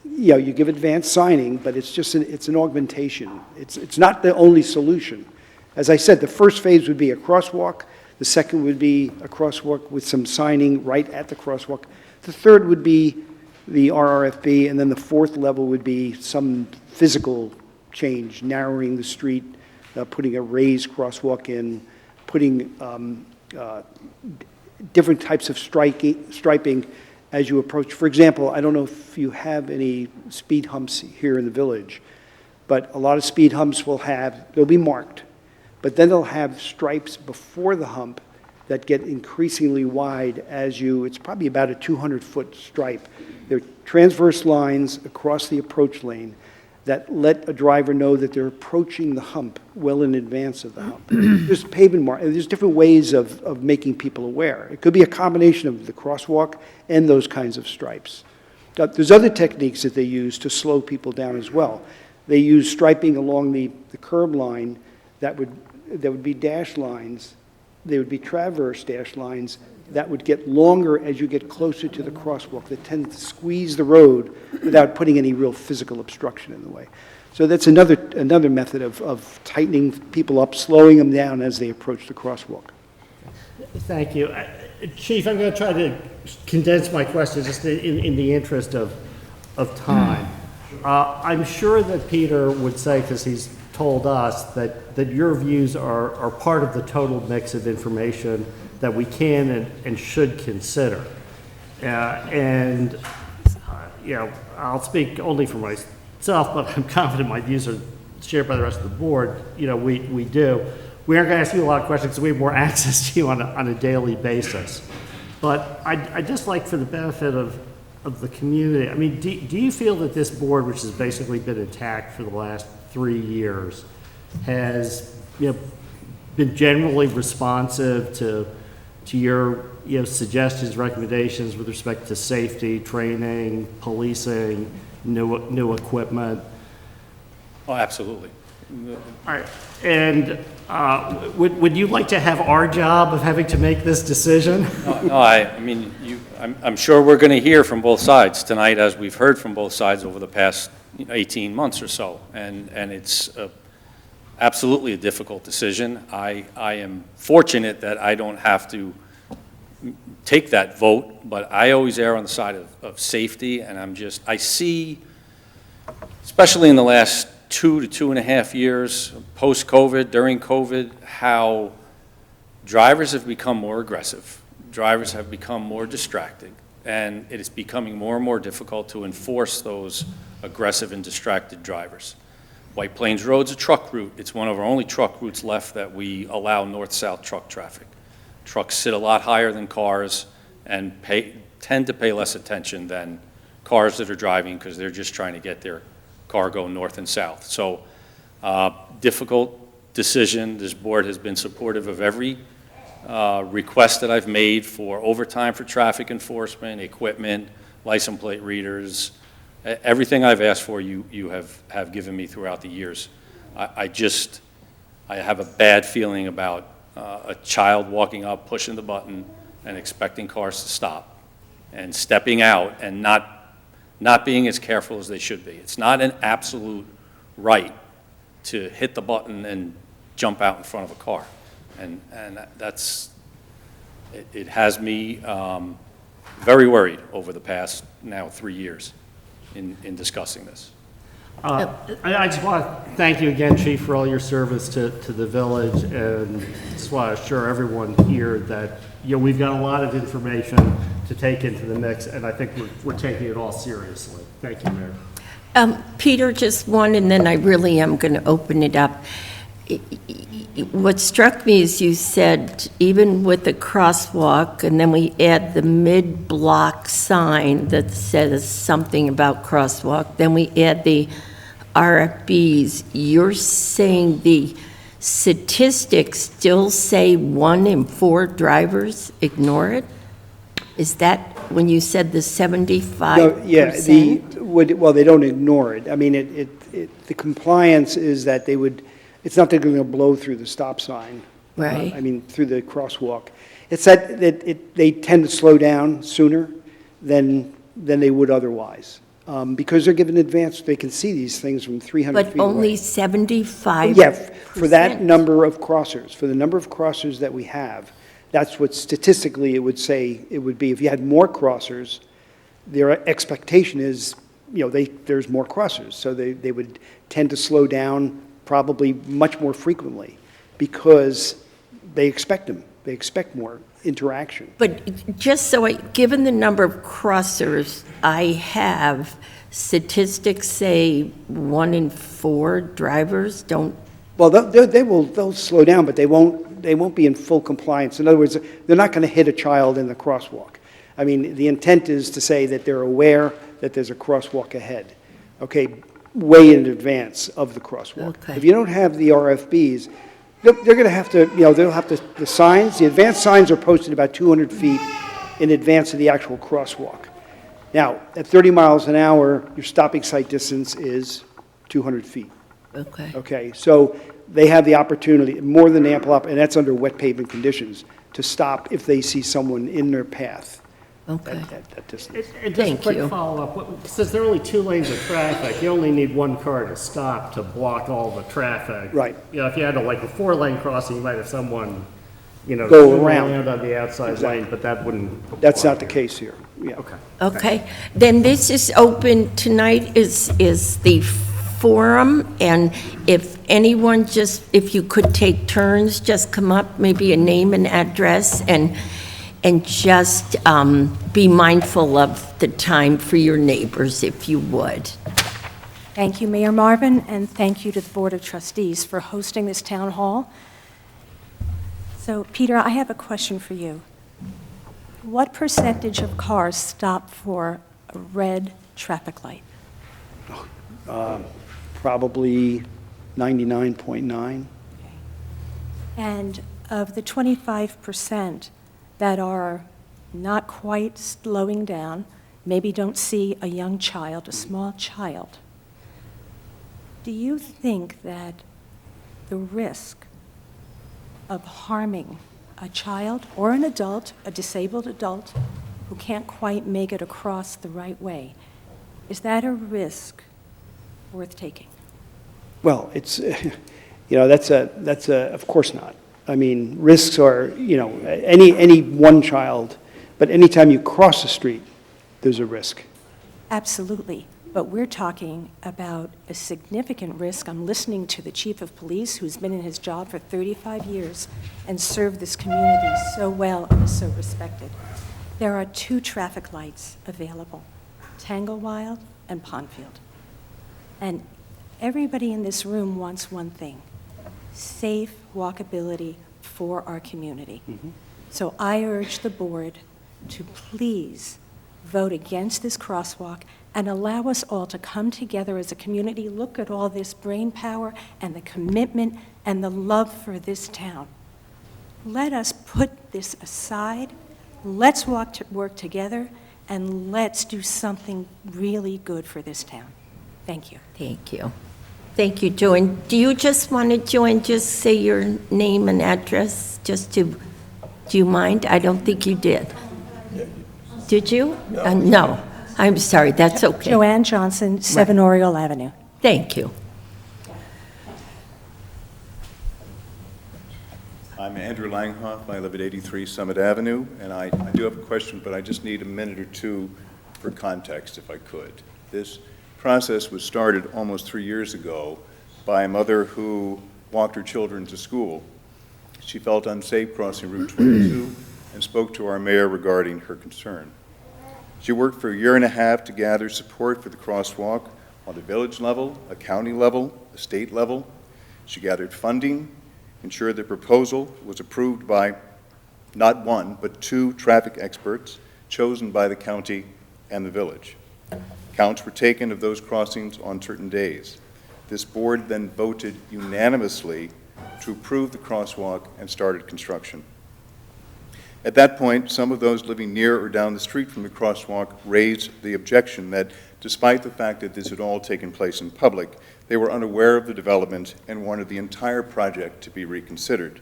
You give advanced signing, but it's an augmentation. It's not the only solution. As I said, the first phase would be a crosswalk. The second would be a crosswalk with some signing right at the crosswalk. The third would be the RRFB, and then the fourth level would be some physical change, narrowing the street, putting a raised crosswalk in, putting different types of striping as you approach. For example, I don't know if you have any speed humps here in the village, but a lot of speed humps they'll be marked, but then they'll have stripes before the hump that get increasingly wide it's probably about a 200-foot stripe. They're transverse lines across the approach lane that let a driver know that they're approaching the hump well in advance of the hump. There's pavement there's different ways of making people aware. It could be a combination of the crosswalk and those kinds of stripes. There's other techniques that they use to slow people down as well. They use striping along the curb line that would be dash lines. They would be traverse dash lines that would get longer as you get closer to the crosswalk, that tend to squeeze the road without putting any real physical obstruction in the way. So that's another method of tightening people up, slowing them down as they approach the crosswalk. Thank you. Chief, I'm going to try to condense my question just in the interest of time. I'm sure that Peter would say, because he's told us, that your views are part of the total mix of information that we can and should consider. I'll speak only for myself, but I'm confident my views are shared by the rest of the board. We do. We aren't going to ask you a lot of questions because we have more access to you on a daily basis. But I'd just like, for the benefit of of the community, I mean, do you feel that this board, which has basically been intact for the last 3 years, has, been generally responsive to your, suggestions, recommendations with respect to safety, training, policing, new equipment? Oh, absolutely. All right, and would you like to have our job of having to make this decision? No, I mean, I'm sure we're going to hear from both sides tonight, as we've heard from both sides over the past 18 months or so, and it's absolutely a difficult decision. I am fortunate that I don't have to take that vote, but I always err on the side of safety, and I see, especially in the last 2 to 2.5 years, post-COVID, during COVID, how drivers have become more aggressive. Drivers have become more distracted, and it is becoming more and more difficult to enforce those aggressive and distracted drivers. White Plains Road's a truck route. It's one of our only truck routes left that we allow north-south truck traffic. Trucks sit a lot higher than cars and tend to pay less attention than cars that are driving because they're just trying to get their cargo north and south. So, difficult decision. This board has been supportive of every request that I've made for overtime for traffic enforcement, equipment, license plate readers. Everything I've asked for, you have given me throughout the years. I have a bad feeling about a child walking up, pushing the button, and expecting cars to stop, and stepping out and not being as careful as they should be. It's not an absolute right to hit the button and jump out in front of a car. And it has me very worried over the past now 3 years in discussing this. I just want to thank you again, Chief, for all your service to the village, and just want to assure everyone here that we've got a lot of information to take into the mix, and I think we're taking it all seriously. Thank you, Mayor. Peter, just one, and then I really am going to open it up. What struck me is you said, even with the crosswalk, and then we add the mid-block sign that says something about crosswalk, then we add the RFBs, you're saying the statistics still say 1 in 4 drivers ignore it? Is that when you said the 75%? No, yeah, well, they don't ignore it. I mean, the compliance is that it's not they're going to blow through the stop sign. Right. I mean, through the crosswalk. It's that they tend to slow down sooner than they would otherwise. Because they're given advance, they can see these things from 300 feet But away. only 75%? Yeah, for that number of crossers, for the number of crossers that we have, that's what statistically it would say it would be. If you had more crossers, their expectation is, there's more crossers, so they would tend to slow down probably much more frequently because they expect them. They expect more interaction. But just so given the number of crossers I have, statistics say 1 in 4 drivers don't. Well, they'll slow down, but they won't be in full compliance. In other words, they're not going to hit a child in the crosswalk. I mean, the intent is to say that they're aware that there's a crosswalk ahead, okay, way in advance of the crosswalk. Okay. If you don't have the RFBs, they're going to have to, they'll have to, the signs, the advanced signs are posted about 200 feet in advance of the actual crosswalk. Now, at 30 miles an hour, your stopping sight distance is 200 feet. Okay. Okay, so they have the opportunity, more than ample, and that's under wet pavement conditions, to stop if they see someone in their path Okay. at that distance. And just Thank a quick you. follow-up, since there are only 2 lanes of traffic, you only need 1 car to stop to block all the traffic. Right. If you had a 4-lane crossing, you might have someone, Go zoom around. on the outside lane, but that wouldn't. That's apply not the here. case here, yeah. Okay. Okay, then this is open, tonight is the forum, and if anyone if you could take turns, just come up, maybe a name and address, and just be mindful of the time for your neighbors, if you would. Thank you, Mayor Marvin, and thank you to the Board of Trustees for hosting this town hall. So, Peter, I have a question for you. What percentage of cars stop for a red traffic light? Probably 99.9. And of the 25% that are not quite slowing down, maybe don't see a young child, a small child, do you think that the risk of harming a child or an adult, a disabled adult, who can't quite make it across the right way, is that a risk worth taking? Well, it's, that's of course not. I mean, risks are, any one child, but anytime you cross the street, there's a risk. Absolutely. But we're talking about a significant risk. I'm listening to the chief of police, who's been in his job for 35 years and served this community so well and is so respected. There are 2 traffic lights available, Tanglewild and Pondfield. And everybody in this room wants one thing: safe walkability for our community. So I urge the board to please vote against this crosswalk and allow us all to come together as a community, look at all this brain power and the commitment and the love for this town. Let us put this aside, let's work together, and let's do something really good for this town. Thank you. Thank you. Thank you, Joanne. Do you just want to, Joanne, just say your name and address, do you mind? I don't think you did. Did you? No. I'm sorry, that's okay. Joanne Johnson, 7 Oriole Avenue. Thank you. I'm Andrew Langhoff. I live at 83 Summit Avenue, and I do have a question, but I just need a minute or two for context, if I could. This process was started almost 3 years ago by a mother who walked her children to school. She felt unsafe crossing Route 22 and spoke to our mayor regarding her concern. She worked for a year and a half to gather support for the crosswalk on a village level, a county level, a state level. She gathered funding, ensured the proposal was approved by not 1, but 2 traffic experts chosen by the county and the village. Counts were taken of those crossings on certain days. This board then voted unanimously to approve the crosswalk and started construction. At that point, some of those living near or down the street from the crosswalk raised the objection that despite the fact that this had all taken place in public, they were unaware of the development and wanted the entire project to be reconsidered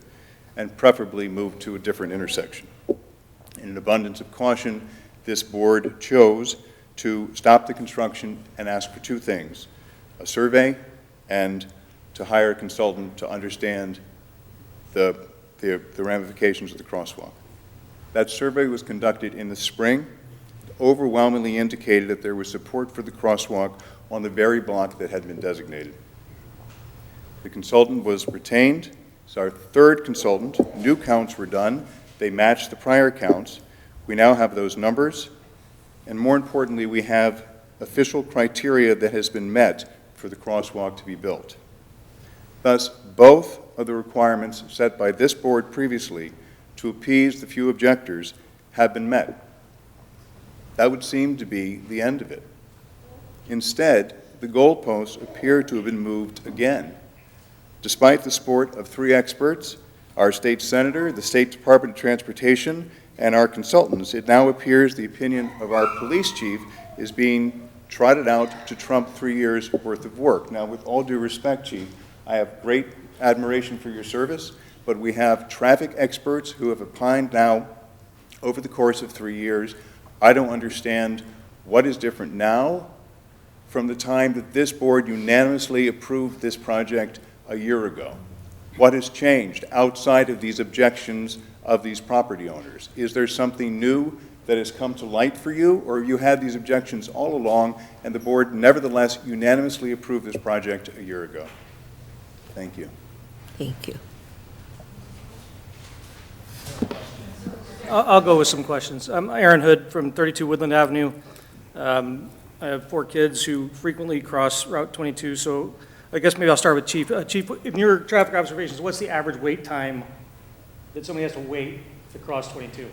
and preferably moved to a different intersection. In an abundance of caution, this board chose to stop the construction and ask for 2 things: a survey and to hire a consultant to understand the ramifications of the crosswalk. That survey was conducted in the spring. It overwhelmingly indicated that there was support for the crosswalk on the very block that had been designated. The consultant was retained. It's our 3rd consultant. New counts were done. They matched the prior counts. We now have those numbers. And more importantly, we have official criteria that has been met for the crosswalk to be built. Thus, both of the requirements set by this board previously to appease the few objectors have been met. That would seem to be the end of it. Instead, the goalposts appear to have been moved again. Despite the support of 3 experts, our state senator, the State Department of Transportation, and our consultants, it now appears the opinion of our police chief is being trotted out to trump 3 years' worth of work. Now, with all due respect, Chief, I have great admiration for your service, but we have traffic experts who have opined now over the course of 3 years. I don't understand what is different now from the time that this board unanimously approved this project a year ago. What has changed outside of these objections of these property owners? Is there something new that has come to light for you, or have you had these objections all along and the board nevertheless unanimously approved this project a year ago? Thank you. Thank you. I'll go with some questions. I'm Aaron Hood from 32 Woodland Avenue. I have 4 kids who frequently cross Route 22, so I guess maybe I'll start with Chief. Chief, in your traffic observations, what's the average wait time that somebody has to wait to cross 22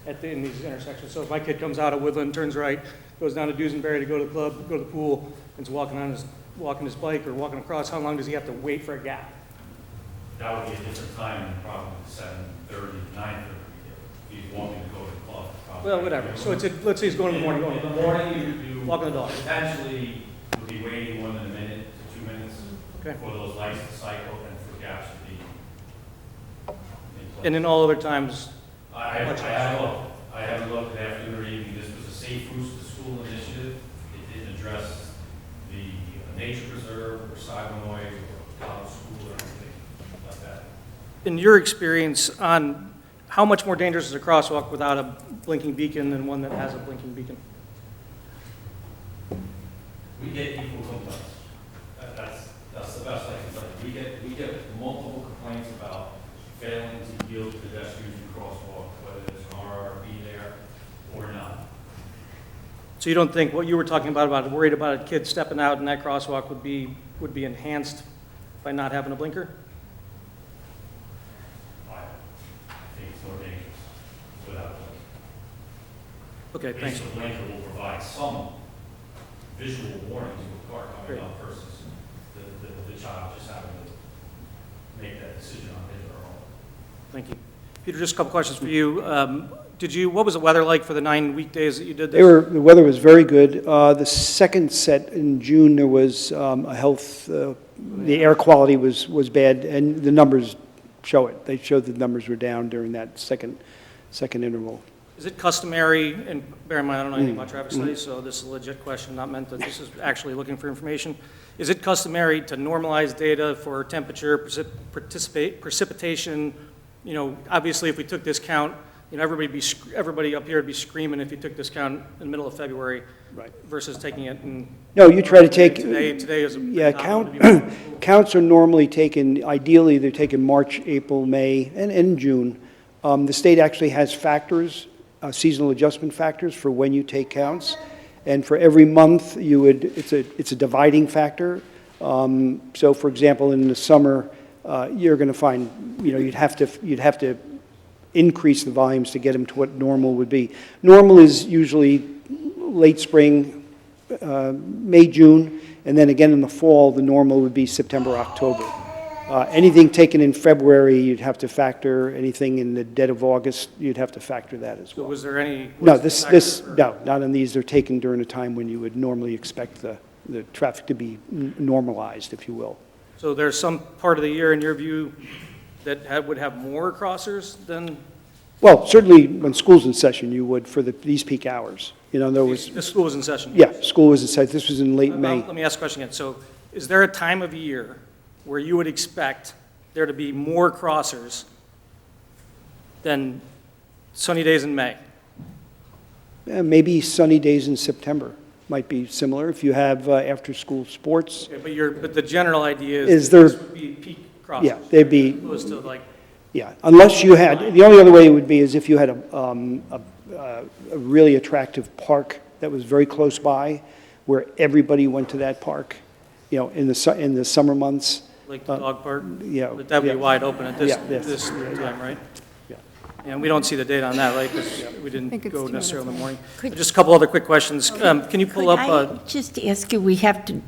in these intersections? So if my kid comes out of Woodland, turns right, goes down to Dusenberry to go to the club, go to the pool, and is walking his bike or walking across, how long does he have to wait for a gap? That would be a different time, probably 7:30, 9:30. If he's walking to go to the club. probably. Well, whatever. So let's say he's going in the morning, In the morning, you walking the dog. potentially would be waiting more than a minute to 2 minutes Okay. for those lights to cycle and for gaps to be in place. And in all other times, I haven't looked at afternoon or evening. This was a safe routes to school initiative. It didn't address the nature preserve or Cybernoid or college school or anything like that. in your experience on how much more dangerous is a crosswalk without a blinking beacon than one that has a blinking beacon? We get equal complaints. That's the best I can tell you. We get multiple complaints about failing to yield pedestrians in crosswalk, whether there's an RRB there or not. So you don't think what you were talking about worried about a kid stepping out in that crosswalk would be enhanced by not having a blinker? I think it's more dangerous without a blinker. Okay, At thanks. least the blinker will provide some visual warning to a car coming Great. up versus the child just having to make that decision on his or her own. Thank you. Peter, just a couple questions for you. What was the weather like for the 9 weekdays that you did this? The weather was very good. The second set in June, there was a health, the air quality was bad, and the numbers show it. They showed the numbers were down during that second interval. Is it customary, and bear in mind, I don't know anything about traffic studies, so this is a legit question, not meant that this is actually looking for information. Is it customary to normalize data for temperature, precipitation? You know, obviously, if we took this count, you know, everybody up here would be screaming if you took this count in the middle of February. Right. Versus taking it in. No, you try to take. Today is a. Yeah, not gonna be- counts are normally taken, ideally, they're taken March, April, May, and June. The state actually has factors, seasonal adjustment factors for when you take counts. And for every month, it's a dividing factor. So for example, in the summer, you're going to find, you know, you'd have to increase the volumes to get them to what normal would be. Normal is usually late spring, May, June, and then again in the fall, the normal would be September, October. Anything taken in February, you'd have to factor. Anything in the dead of August, you'd have to factor that as So well. was there any? No, was the factor- no, not on these. They're taken during a time when you would normally expect the traffic to be normalized, if you will. So there's some part of the year, in your view, that would have more crossers than, Well, certainly when school's in session, you would for these peak hours. You know, there was, the school was in session? yeah, school was in session. This was in late May. Let me ask a question again. So is there a time of year where you would expect there to be more crossers than sunny days in May? Maybe sunny days in September might be similar if you have after-school sports. Okay, but the general idea Is is there- this would be peak crossers? Yeah, they'd be, As opposed to like, yeah, unless you had, the only other way it would be is if you had a really attractive park that was very close by, where everybody went to that park, you know, in the summer months. like the dog park? Yeah. But that'd be yeah. wide open at this, Yeah, yes. this time, right? Yeah. And we don't see the data on that, right? Because we didn't think it's go 2 necessarily in the morning. Could- Just a couple other quick questions. Can you pull Could up, I just ask you, we have to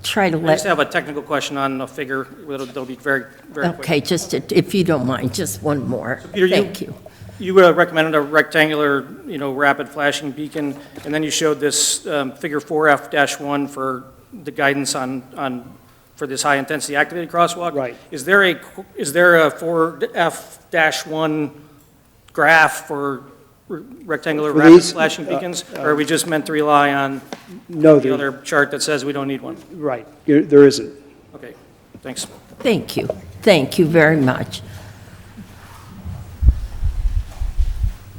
try to I just let, have a technical question on a figure that'll be very, very quick. okay, just if you don't mind, just one more. Peter, Thank you. You recommended a rectangular, you know, rapid flashing beacon, and then you showed this figure 4F-1 for the guidance for this high-intensity activated crosswalk. Right. Is there a 4F-1 graph for rectangular For rapid these, flashing beacons? Or are we just meant to rely on No, the other chart that says we don't need one? right, there isn't. Okay, thanks. Thank you. Thank you very much.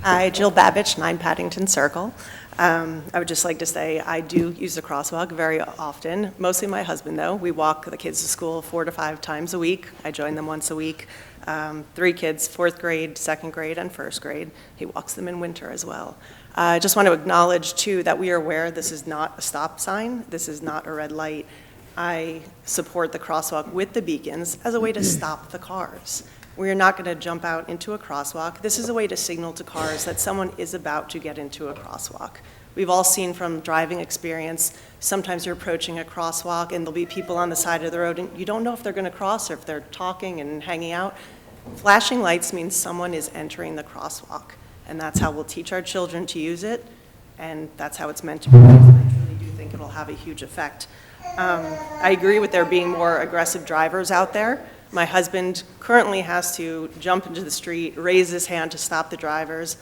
Hi, Jill Babich, 9 Paddington Circle. I would just like to say I do use the crosswalk very often, mostly my husband, though. We walk the kids to school 4 to 5 times a week. I join them once a week. 3 kids, 4th grade, 2nd grade, and 1st grade. He walks them in winter as well. I just want to acknowledge, too, that we are aware this is not a stop sign. This is not a red light. I support the crosswalk with the beacons as a way to stop the cars. We are not going to jump out into a crosswalk. This is a way to signal to cars that someone is about to get into a crosswalk. We've all seen from driving experience, sometimes you're approaching a crosswalk and there'll be people on the side of the road and you don't know if they're going to cross or if they're talking and hanging out. Flashing lights means someone is entering the crosswalk, and that's how we'll teach our children to use it, and that's how it's meant to be. I really do think it'll have a huge effect. I agree with there being more aggressive drivers out there. My husband currently has to jump into the street, raise his hand to stop the drivers,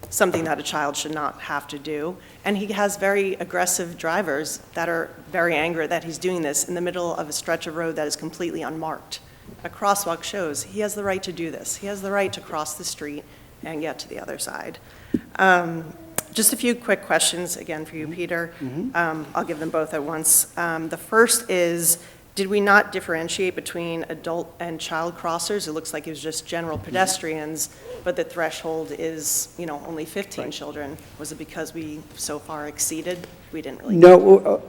something that a child should not have to do. And he has very aggressive drivers that are very angry that he's doing this in the middle of a stretch of road that is completely unmarked. A crosswalk shows he has the right to do this. He has the right to cross the street and get to the other side. Just a few quick questions, again, for you, Peter. I'll give them both at once. The first is, did we not differentiate between adult and child crossers? It looks like it was just general pedestrians, but the threshold is, only 15 children. Was it because we so far exceeded? We didn't really. No,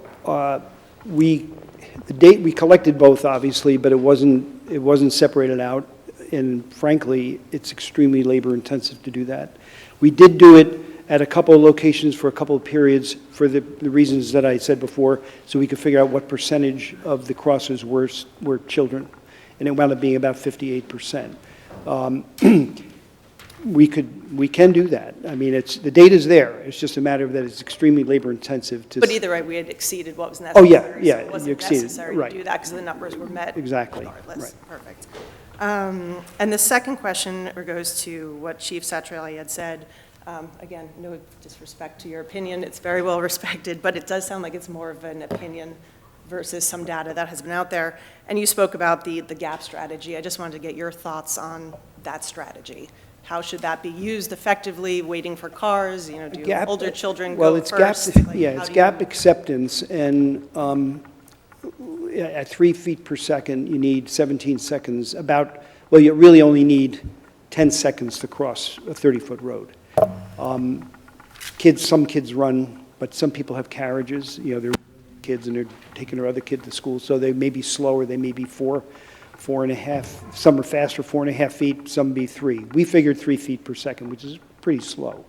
we collected both, obviously, but it wasn't separated out, and frankly, it's extremely labor-intensive to do that. We did do it at a couple of locations for a couple of periods for the reasons that I said before, so we could figure out what percentage of the crossers were children, and it wound up being about 58%. We can do that. I mean, the data's there. It's just a matter of that it's extremely labor-intensive to. But either way, we had exceeded what was necessary. Oh, yeah, so yeah, it you wasn't exceeded, necessary right. to do that because the numbers were met. Exactly, Regardless. right. Perfect. And the second question goes to what Chief Satriali had said. Again, no disrespect to your opinion. It's very well respected, but it does sound like it's more of an opinion versus some data that has been out there. And you spoke about the GAP strategy. I just wanted to get your thoughts on that strategy. How should that be used effectively, waiting for cars? Do Gap- older children well, go it's first? Gap, yeah, it's gap acceptance, and at 3 feet per second, you need 17 seconds. You really only need 10 seconds to cross a 30-foot road. Some kids run, but some people have carriages. They're kids and they're taking their other kid to school, so they may be slower. They may be 4.5. Some are faster, 4.5 feet. Some be 3. We figured 3 feet per second, which is pretty slow.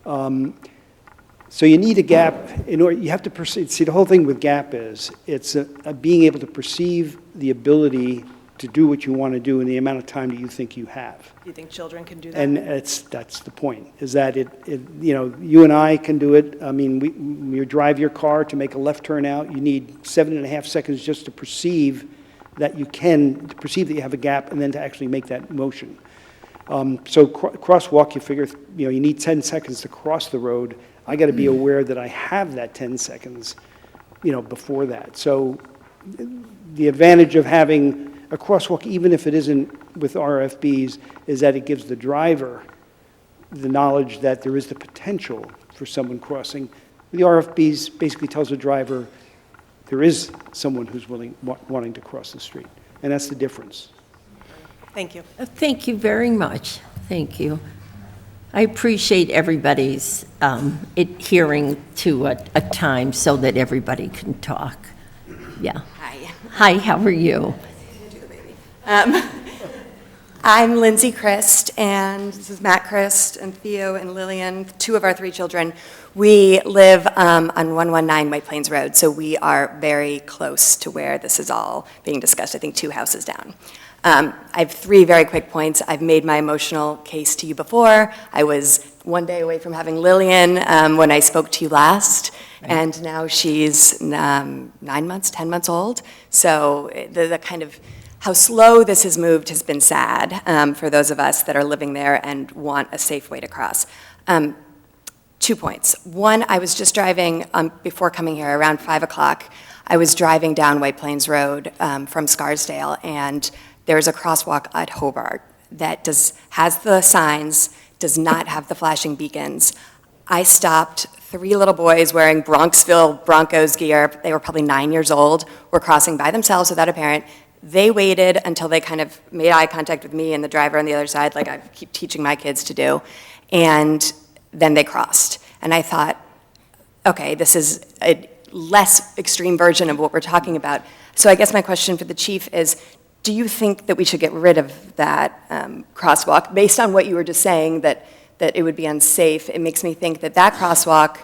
So you need a gap in order. You have to perceive. See, the whole thing with gap is it's being able to perceive the ability to do what you want to do in the amount of time that you think you have. Do you think children can do that? And that's the point, is that you and I can do it. I mean, when you drive your car to make a left turn out, you need 7.5 seconds just to perceive that you have a gap, and then to actually make that motion. So crosswalk, you figure, you need 10 seconds to cross the road. I got to be aware that I have that 10 seconds, before that. So the advantage of having a crosswalk, even if it isn't with RFBs, is that it gives the driver the knowledge that there is the potential for someone crossing. The RFBs basically tells the driver there is someone who's wanting to cross the street, and that's the difference. Thank you. Thank you very much. Thank you. I appreciate everybody's adhering to a time so that everybody can talk. Yeah. Hi. Hi, how are you? I'm Lindsay Christ, and this is Matt Christ, and Theo and Lillian, 2 of our 3 children. We live on 119 White Plains Road, so we are very close to where this is all being discussed, I think 2 houses down. I have 3 very quick points. I've made my emotional case to you before. I was 1 day away from having Lillian when I spoke to you last, and now she's 9 months, 10 months old. So the kind of how slow this has moved has been sad for those of us that are living there and want a safe way to cross. 2 points. One, I was just driving, before coming here, around 5 o'clock, I was driving down White Plains Road from Scarsdale, and there's a crosswalk at Hobart that has the signs, does not have the flashing beacons. I stopped 3 little boys wearing Bronxville Broncos gear. They were probably 9 years old, were crossing by themselves without a parent. They waited until they kind of made eye contact with me and the driver on the other side, like I keep teaching my kids to do, and then they crossed. And I thought, okay, this is a less extreme version of what we're talking about. So I guess my question for the chief is, do you think that we should get rid of that crosswalk? Based on what you were just saying, that it would be unsafe, it makes me think that crosswalk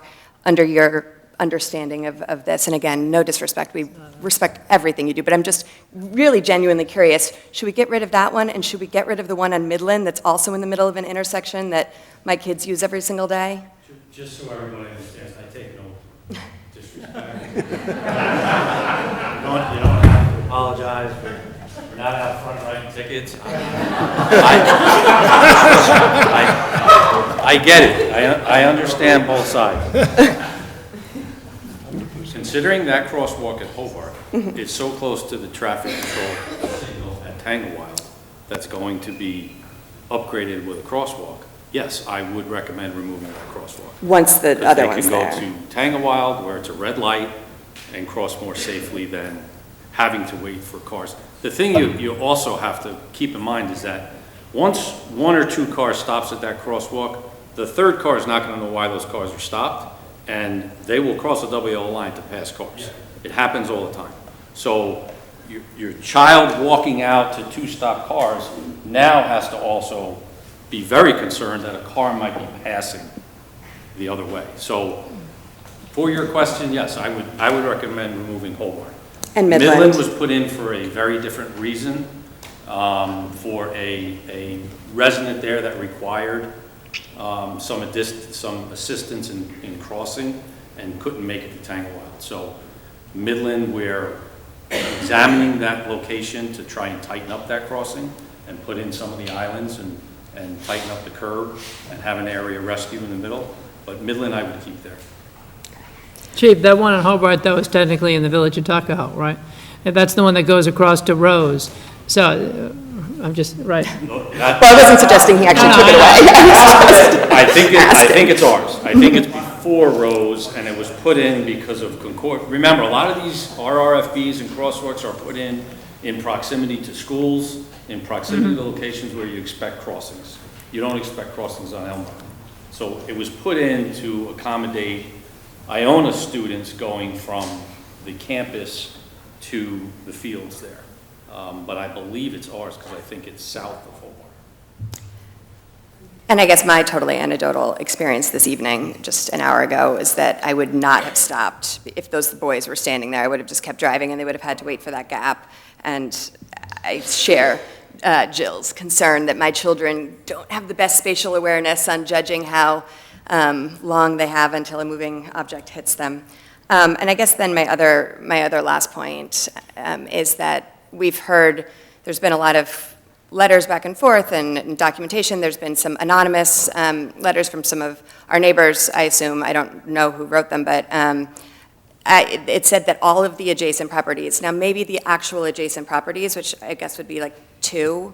under your understanding of this. And again, no disrespect, we respect everything you do, but I'm just really genuinely curious, should we get rid of that one, and should we get rid of the one on Midland that's also in the middle of an intersection that my kids use every single day? Just so everybody understands, I take no disrespect. You don't have to apologize for not out front writing tickets. I get it. I understand both sides. Considering that crosswalk at Hobart is so close to the traffic control signal at Tanglewild that's going to be upgraded with a crosswalk, yes, I would recommend removing that crosswalk. Once the other one's They there. can go to Tanglewild, where it's a red light, and cross more safely than having to wait for cars. The thing you also have to keep in mind is that once one or two cars stops at that crosswalk, the third car is not going to know why those cars are stopped, and they will cross the double yellow line to pass cars. It happens all the time. So your child walking out to two stop cars now has to also be very concerned that a car might be passing the other way. So for your question, yes, I would recommend removing Hobart. And Midland. Midland was put in for a very different reason, for a resident there that required some assistance in crossing and couldn't make it to Tanglewild. So Midland, we're examining that location to try and tighten up that crossing and put in some of the islands and tighten up the curb and have an area rescue in the middle. But Midland, I would keep there. Chief, that one in Hobart, though, is technically in the Village of Tuckahoe, right? And that's the one that goes across to Rose. So, I'm just, right. Well, I wasn't suggesting he actually took it away. I think it's ours. I think it's before Rose, and it was put in because of Concord. Remember, a lot of these RRFBs and crosswalks are put in proximity to schools, in proximity to locations where you expect crossings. You don't expect crossings on Elm Rock. So it was put in to accommodate Iona students going from the campus to the fields there. But I believe it's ours because I think it's south of Hobart. And I guess my totally anecdotal experience this evening, just an hour ago, is that I would not have stopped if those boys were standing there. I would have just kept driving, and they would have had to wait for that gap. And I share Jill's concern that my children don't have the best spatial awareness on judging how long they have until a moving object hits them. And I guess then my other last point is that we've heard there's been a lot of letters back and forth and documentation. There's been some anonymous letters from some of our neighbors, I assume. I don't know who wrote them, but it said that all of the adjacent properties, now maybe the actual adjacent properties, which I guess would be like 2,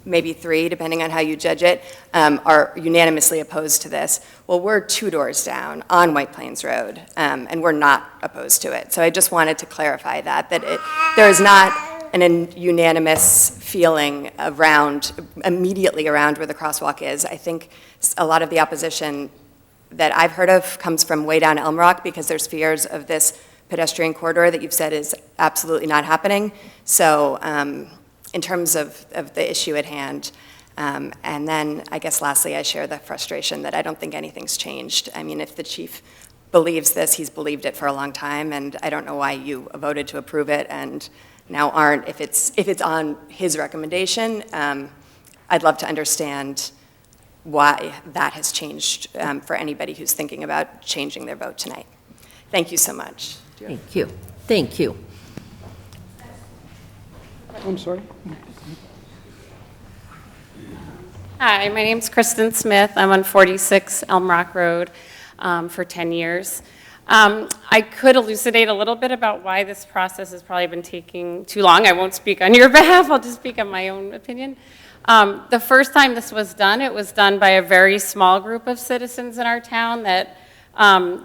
maybe 3, depending on how you judge it, are unanimously opposed to this. Well, we're 2 doors down on White Plains Road, and we're not opposed to it. So I just wanted to clarify that there is not an unanimous feeling immediately around where the crosswalk is. I think a lot of the opposition that I've heard of comes from way down Elm Rock because there's fears of this pedestrian corridor that you've said is absolutely not happening. So in terms of the issue at hand, and then I guess lastly, I share the frustration that I don't think anything's changed. I mean, if the chief believes this, he's believed it for a long time, and I don't know why you voted to approve it and now aren't. If it's on his recommendation, I'd love to understand why that has changed for anybody who's thinking about changing their vote tonight. Thank you so much. Thank you. Thank you. I'm sorry? Hi, my name's Kristen Smith. I'm on 46 Elm Rock Road for 10 years. I could elucidate a little bit about why this process has probably been taking too long. I won't speak on your behalf. I'll just speak on my own opinion. The first time this was done, it was done by a very small group of citizens in our town that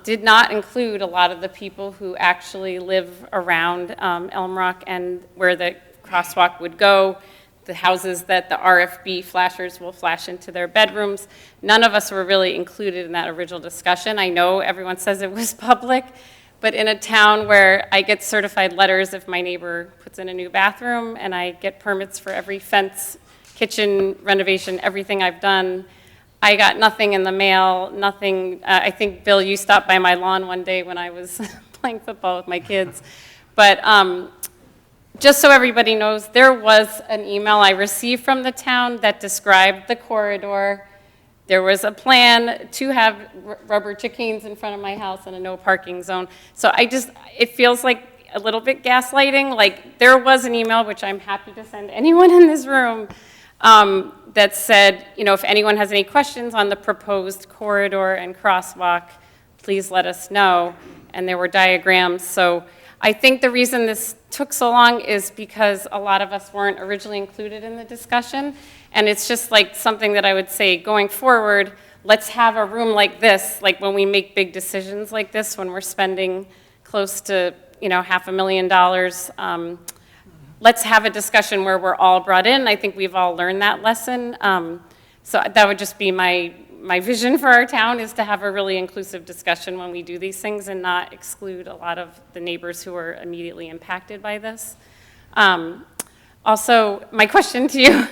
did not include a lot of the people who actually live around Elm Rock and where the crosswalk would go, the houses that the RFB flashers will flash into their bedrooms. None of us were really included in that original discussion. I know everyone says it was public, but in a town where I get certified letters if my neighbor puts in a new bathroom, and I get permits for every fence, kitchen renovation, everything I've done, I got nothing in the mail, nothing. I think, Bill, you stopped by my lawn one day when I was playing football with my kids. But just so everybody knows, there was an email I received from the town that described the corridor. There was a plan to have rubber chickens in front of my house and a no parking zone. So it feels like a little bit gaslighting. Like, there was an email, which I'm happy to send anyone in this room, that said, if anyone has any questions on the proposed corridor and crosswalk, please let us know. And there were diagrams. So I think the reason this took so long is because a lot of us weren't originally included in the discussion. And it's just like something that I would say going forward, let's have a room like this, like when we make big decisions like this, when we're spending close to $500,000, let's have a discussion where we're all brought in. I think we've all learned that lesson. So that would just be my vision for our town, is to have a really inclusive discussion when we do these things and not exclude a lot of the neighbors who are immediately impacted by this. Also, my question to you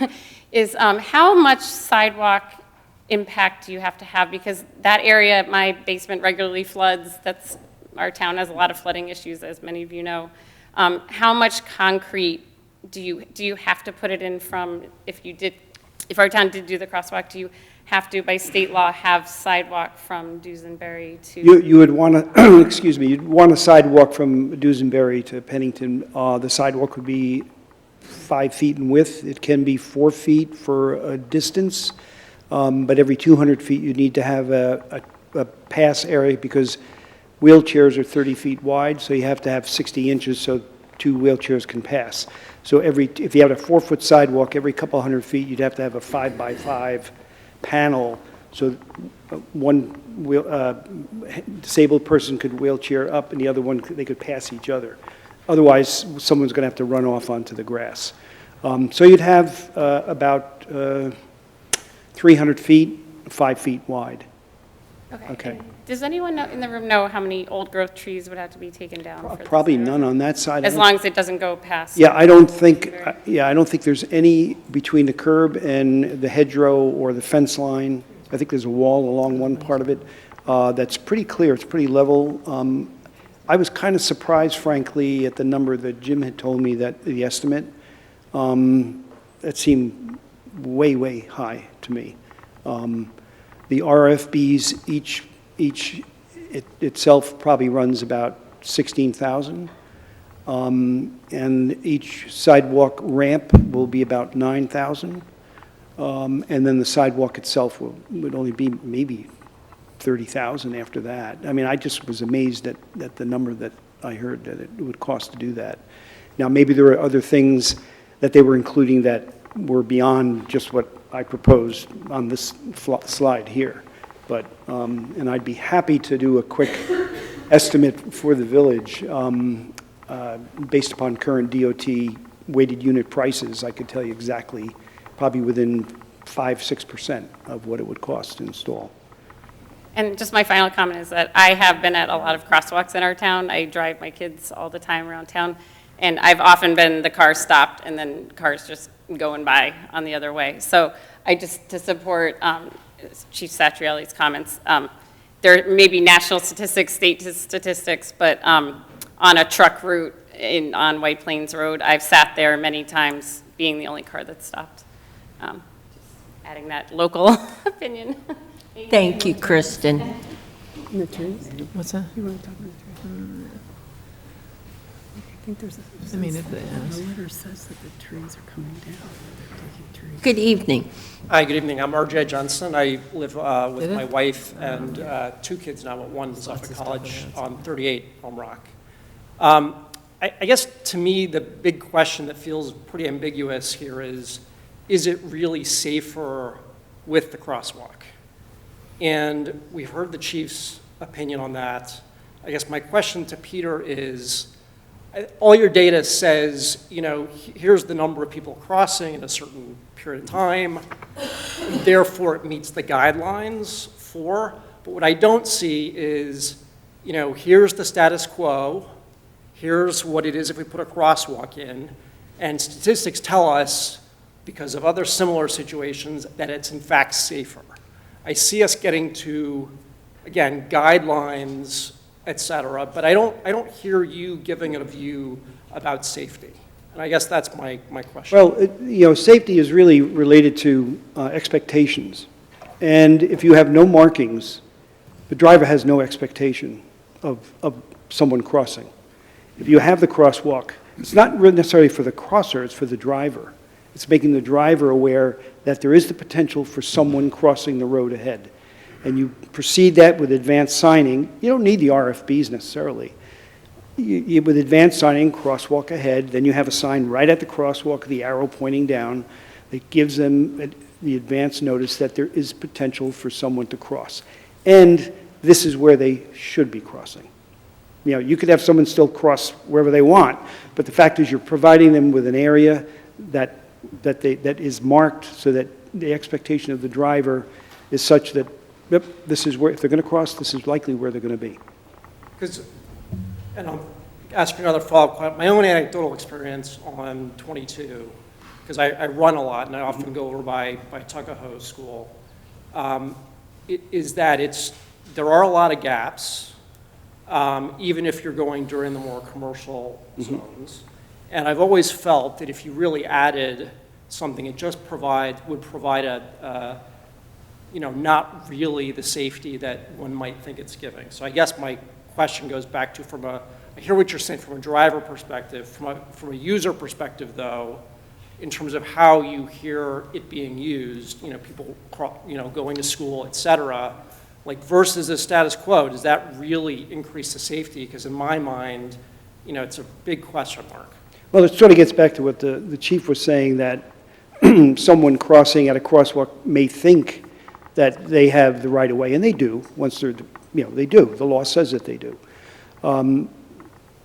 is how much sidewalk impact do you have to have? Because that area, my basement regularly floods. Our town has a lot of flooding issues, as many of you know. How much concrete do you have to put it in from, if our town did do the crosswalk, do you have to, by state law, have sidewalk from Dusenberry to? You would want to, excuse me, you'd want a sidewalk from Dusenberry to Pennington. The sidewalk would be 5 feet in width. It can be 4 feet for a distance, but every 200 feet you need to have a pass area, because wheelchairs are 30 feet wide, so you have to have 60 inches so 2 wheelchairs can pass. So if you had a 4-foot sidewalk, every couple hundred feet, you'd have to have a 5x5 panel, so one disabled person could wheelchair up and the other one, they could pass each other. Otherwise, someone's going to have to run off onto the grass. So you'd have about 300 feet, 5 feet wide. Okay. And does anyone in the room know how many old growth trees would have to be taken down? For this Probably area? none on that side. As long as it doesn't go past. Yeah, I don't think there's any between the curb and the hedgerow or the fence line. I think there's a wall along one part of it that's pretty clear. It's pretty level. I was kind of surprised, frankly, at the number that Jim had told me, that the estimate. That seemed way, way high to me. The RFBs, each itself probably runs about 16,000. And each sidewalk ramp will be about 9,000. And then the sidewalk itself would only be maybe 30,000 after that. I mean, I just was amazed at the number that I heard that it would cost to do that. Now, maybe there are other things that they were including that were beyond just what I proposed on this slide here. But, and I'd be happy to do a quick estimate for the village based upon current DOT weighted unit prices. I could tell you exactly, probably within 5-6% of what it would cost to install. And just my final comment is that I have been at a lot of crosswalks in our town. I drive my kids all the time around town, and I've often been the car stopped and then cars just going by on the other way. So I just, to support Chief Satrielli's comments, there may be national statistics, state statistics, but on a truck route on White Plains Road, I've sat there many times being the only car that's stopped. Just adding that local opinion. Thank you, Kristen. In the trees? What's that? You want to talk about the trees? I think there's a, I mean, if they the ask. letter says that the trees are coming down. They're taking trees. Good evening. Hi, good evening. I'm RJ Johnson. I live with Did it? my wife and 2 kids now, but one is off at college on 38 Elm Rock. I guess to me, the big question that feels pretty ambiguous here is it really safer with the crosswalk? And we've heard the chief's opinion on that. I guess my question to Peter is, all your data says, here's the number of people crossing in a certain period of time, therefore it meets the guidelines for, but what I don't see is, here's the status quo, here's what it is if we put a crosswalk in, and statistics tell us, because of other similar situations, that it's in fact safer. I see us getting to, again, guidelines, et cetera, but I don't hear you giving a view about safety. And I guess that's my question. Well, safety is really related to expectations. And if you have no markings, the driver has no expectation of someone crossing. If you have the crosswalk, it's not really necessarily for the crosser, it's for the driver. It's making the driver aware that there is the potential for someone crossing the road ahead. And you proceed that with advanced signing. You don't need the RFBs necessarily. With advanced signing, crosswalk ahead, then you have a sign right at the crosswalk, the arrow pointing down, that gives them the advance notice that there is potential for someone to cross. And this is where they should be crossing. You could have someone still cross wherever they want, but the fact is you're providing them with an area that is marked so that the expectation of the driver is such that, yep, this is where, if they're going to cross, this is likely where they're going to be. Because, and I'll ask you another follow-up question. My own anecdotal experience on 22, because I run a lot and I often go over by Tuckahoe School, is that there are a lot of gaps, even if you're going during the more commercial zones. And I've always felt that if you really added something, it just would provide a not really the safety that one might think it's giving. So I guess my question goes back to I hear what you're saying from a driver perspective, from a user perspective though, in terms of how you hear it being used, people, going to school, et cetera, like versus the status quo, does that really increase the safety? Because in my mind, it's a big question mark. Well, it sort of gets back to what the chief was saying, that someone crossing at a crosswalk may think that they have the right of way, and they do, once they're, they do. The law says that they do.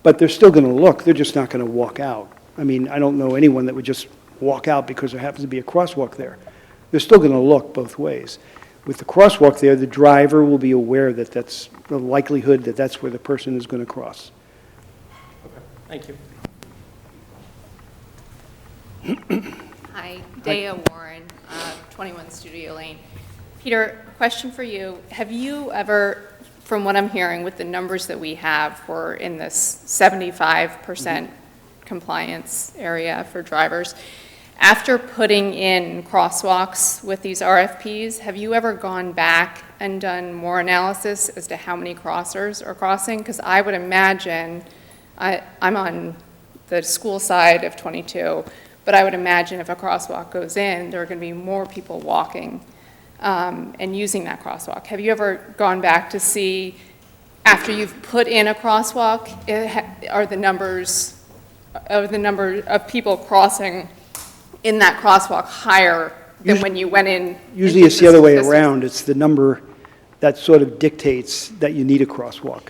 But they're still going to look. They're just not going to walk out. I mean, I don't know anyone that would just walk out because there happens to be a crosswalk there. They're still going to look both ways. With the crosswalk there, the driver will be aware that that's the likelihood that that's where the person is going to cross. Okay, thank you. Hi, Daya Warren, 21 Studio Lane. Peter, question for you. Have you ever, from what I'm hearing with the numbers that we have, we're in this 75% compliance area for drivers. After putting in crosswalks with these RFPs, have you ever gone back and done more analysis as to how many crossers are crossing? Because I would imagine, I'm on the school side of 22, but I would imagine if a crosswalk goes in, there are going to be more people walking and using that crosswalk. Have you ever gone back to see, after you've put in a crosswalk, are the numbers of the number of people crossing in that crosswalk higher than when you went in? Usually it's the other way around. It's the number that sort of dictates that you need a crosswalk.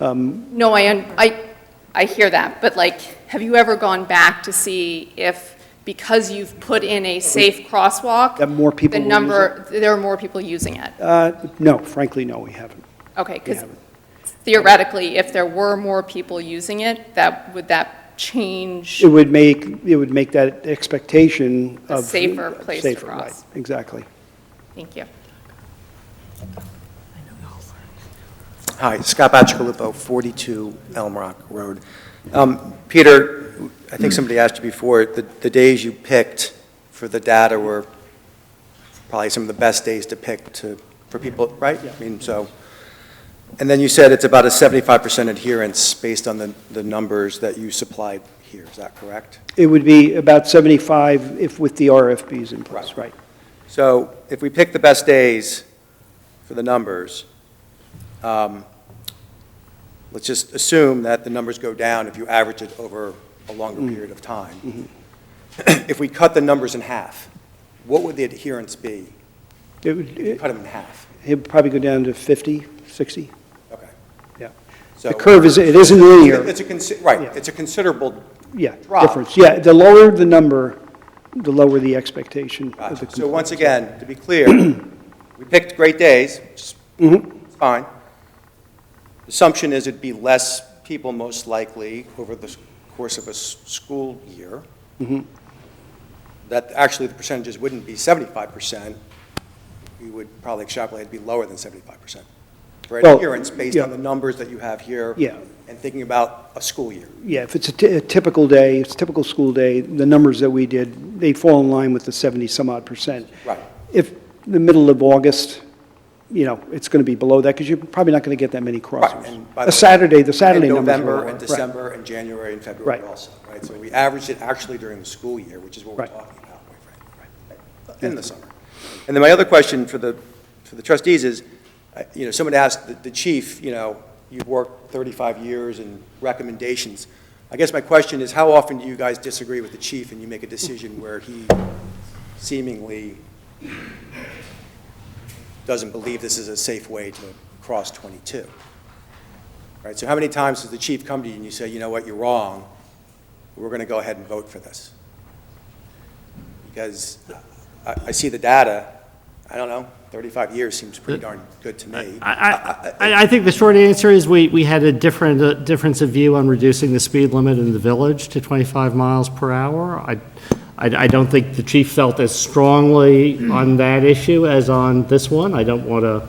No, I hear that, but like, have you ever gone back to see if, because you've put in a safe crosswalk, that more people there are more people using it? No, frankly, no, we haven't. Okay, because theoretically, if there were more people using it, would that change? It would make that expectation a of safer place to cross. Right, exactly. Thank you. Hi, Scott Bacigalupo, 42 Elm Rock Road. Peter, I think somebody asked you before, the days you picked for the data were probably some of the best days to pick for people, right? Yeah. I mean, so, and then you said it's about a 75% adherence based on the numbers that you supplied here, is that correct? It would be about 75 if with the RFBs in place, right. So if we pick the best days for the numbers, let's just assume that the numbers go down if you average it over a longer period of time. Mm-hmm. If we cut the numbers in half, what would the adherence be? Cut them in half. It would probably go down to 50, 60. Okay. Yeah. So the curve isn't linear. Right. Yeah. It's a considerable drop. Difference. Yeah. The lower the number, the lower the expectation. Gotcha. So once again, to be clear, we picked great days, which is fine. The assumption is it'd be less people most likely over the course of a school year. Mm-hmm. That actually the percentages wouldn't be 75%, we would probably extrapolate to be lower than 75% for Well, adherence based yeah. on the numbers that you have here. Yeah. And thinking about a school year. Yeah, if it's a typical day, it's a typical school day, the numbers that we did, they fall in line with the 70-some-odd percent. Right. If the middle of August, you know, it's going to be below that, because you're probably not going to get that many crossers. And by The way, Saturday numbers and were November lower. and Right. December and January and February Right. also, right? So we averaged it actually during the school year, which is what we're Right. talking about, quite frankly, right? In the summer. And then my other question for the trustees is, you know, someone asked the chief, you know, you've worked 35 years in recommendations. I guess my question is, how often do you guys disagree with the chief and you make a decision where he seemingly doesn't believe this is a safe way to cross 22? Right, so how many times does the chief come to you and you say, you know what, you're wrong, we're going to go ahead and vote for this? Because I see the data, I don't know, 35 years seems pretty darn good to me. I think the short answer is we had a difference of view on reducing the speed limit in the village to 25 miles per hour. I don't think the chief felt as strongly on that issue as on this one. I don't want to,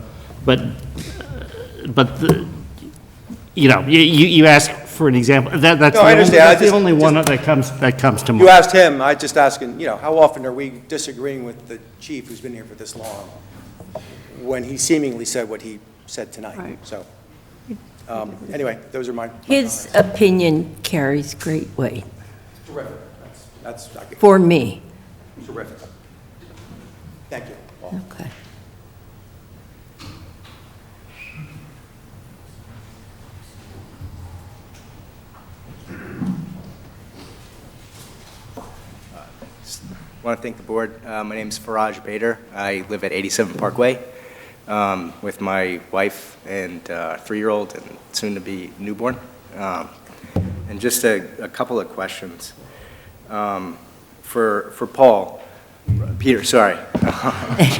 you know, you asked for an example. That's No, I understand. the only one that comes to mind. You asked him, I just asking, you know, how often are we disagreeing with the chief who's been here for this long when he seemingly said what he said tonight? Right. So, anyway, those are my His comments. opinion carries great weight Terrific. That's for me. terrific. Thank you. Paul. Okay. I want to thank the board. My name is Faraj Bader. I live at 87 Parkway with my wife and 3-year-old and soon-to-be newborn. And just a couple of questions. For Paul, Peter, sorry.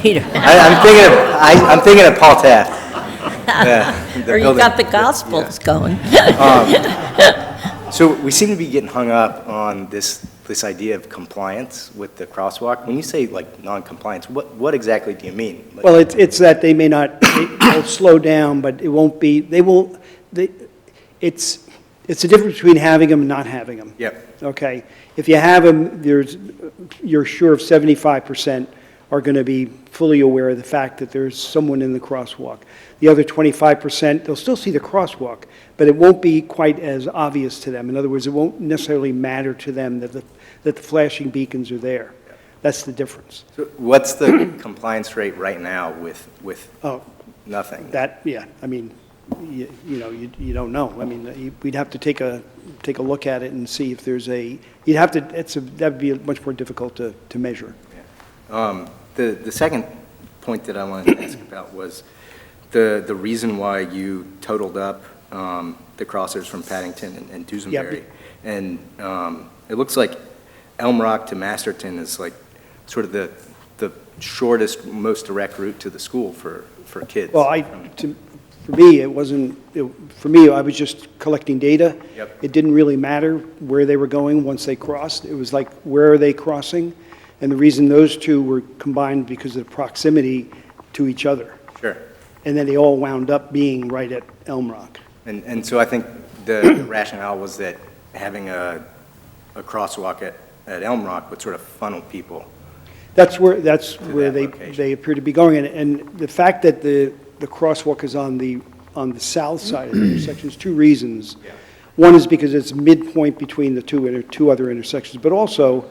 Peter. I'm thinking of Paul Taft. Or you got the Gospels going. So we seem to be getting hung up on this idea of compliance with the crosswalk. When you say like non-compliance, what exactly do you mean? Like, Well, it's that they may not, they'll slow down, but it won't be, it's the difference between having them and not having them. Yep. Okay? If you have them, you're sure of 75% are going to be fully aware of the fact that there's someone in the crosswalk. The other 25%, they'll still see the crosswalk, but it won't be quite as obvious to them. In other words, it won't necessarily matter to them that the flashing beacons are there. That's the difference. so what's the compliance rate right now with Oh, nothing? yeah, I mean, you know, you don't know. I mean, we'd have to take a look at it and see if there's that'd be much more difficult to measure. The second point that I wanted to ask about was the reason why you totaled up the crossers from Paddington and Dusenberry. And it looks like Elm Rock to Masterton is like sort of the shortest, most direct route to the school for kids. Well, for me, it wasn't, for me, I was just collecting data. Yep. It didn't really matter where they were going once they crossed. It was like, where are they crossing? And the reason those two were combined because of the proximity to each other. Sure. And then they all wound up being right at Elm Rock. And so I think the rationale was that having a crosswalk at Elm Rock would sort of funnel people. That's where that location. they appear to be going. And the fact that the crosswalk is on the south side of the intersection is two reasons. Yeah. One is because it's midpoint between the two other intersections, but also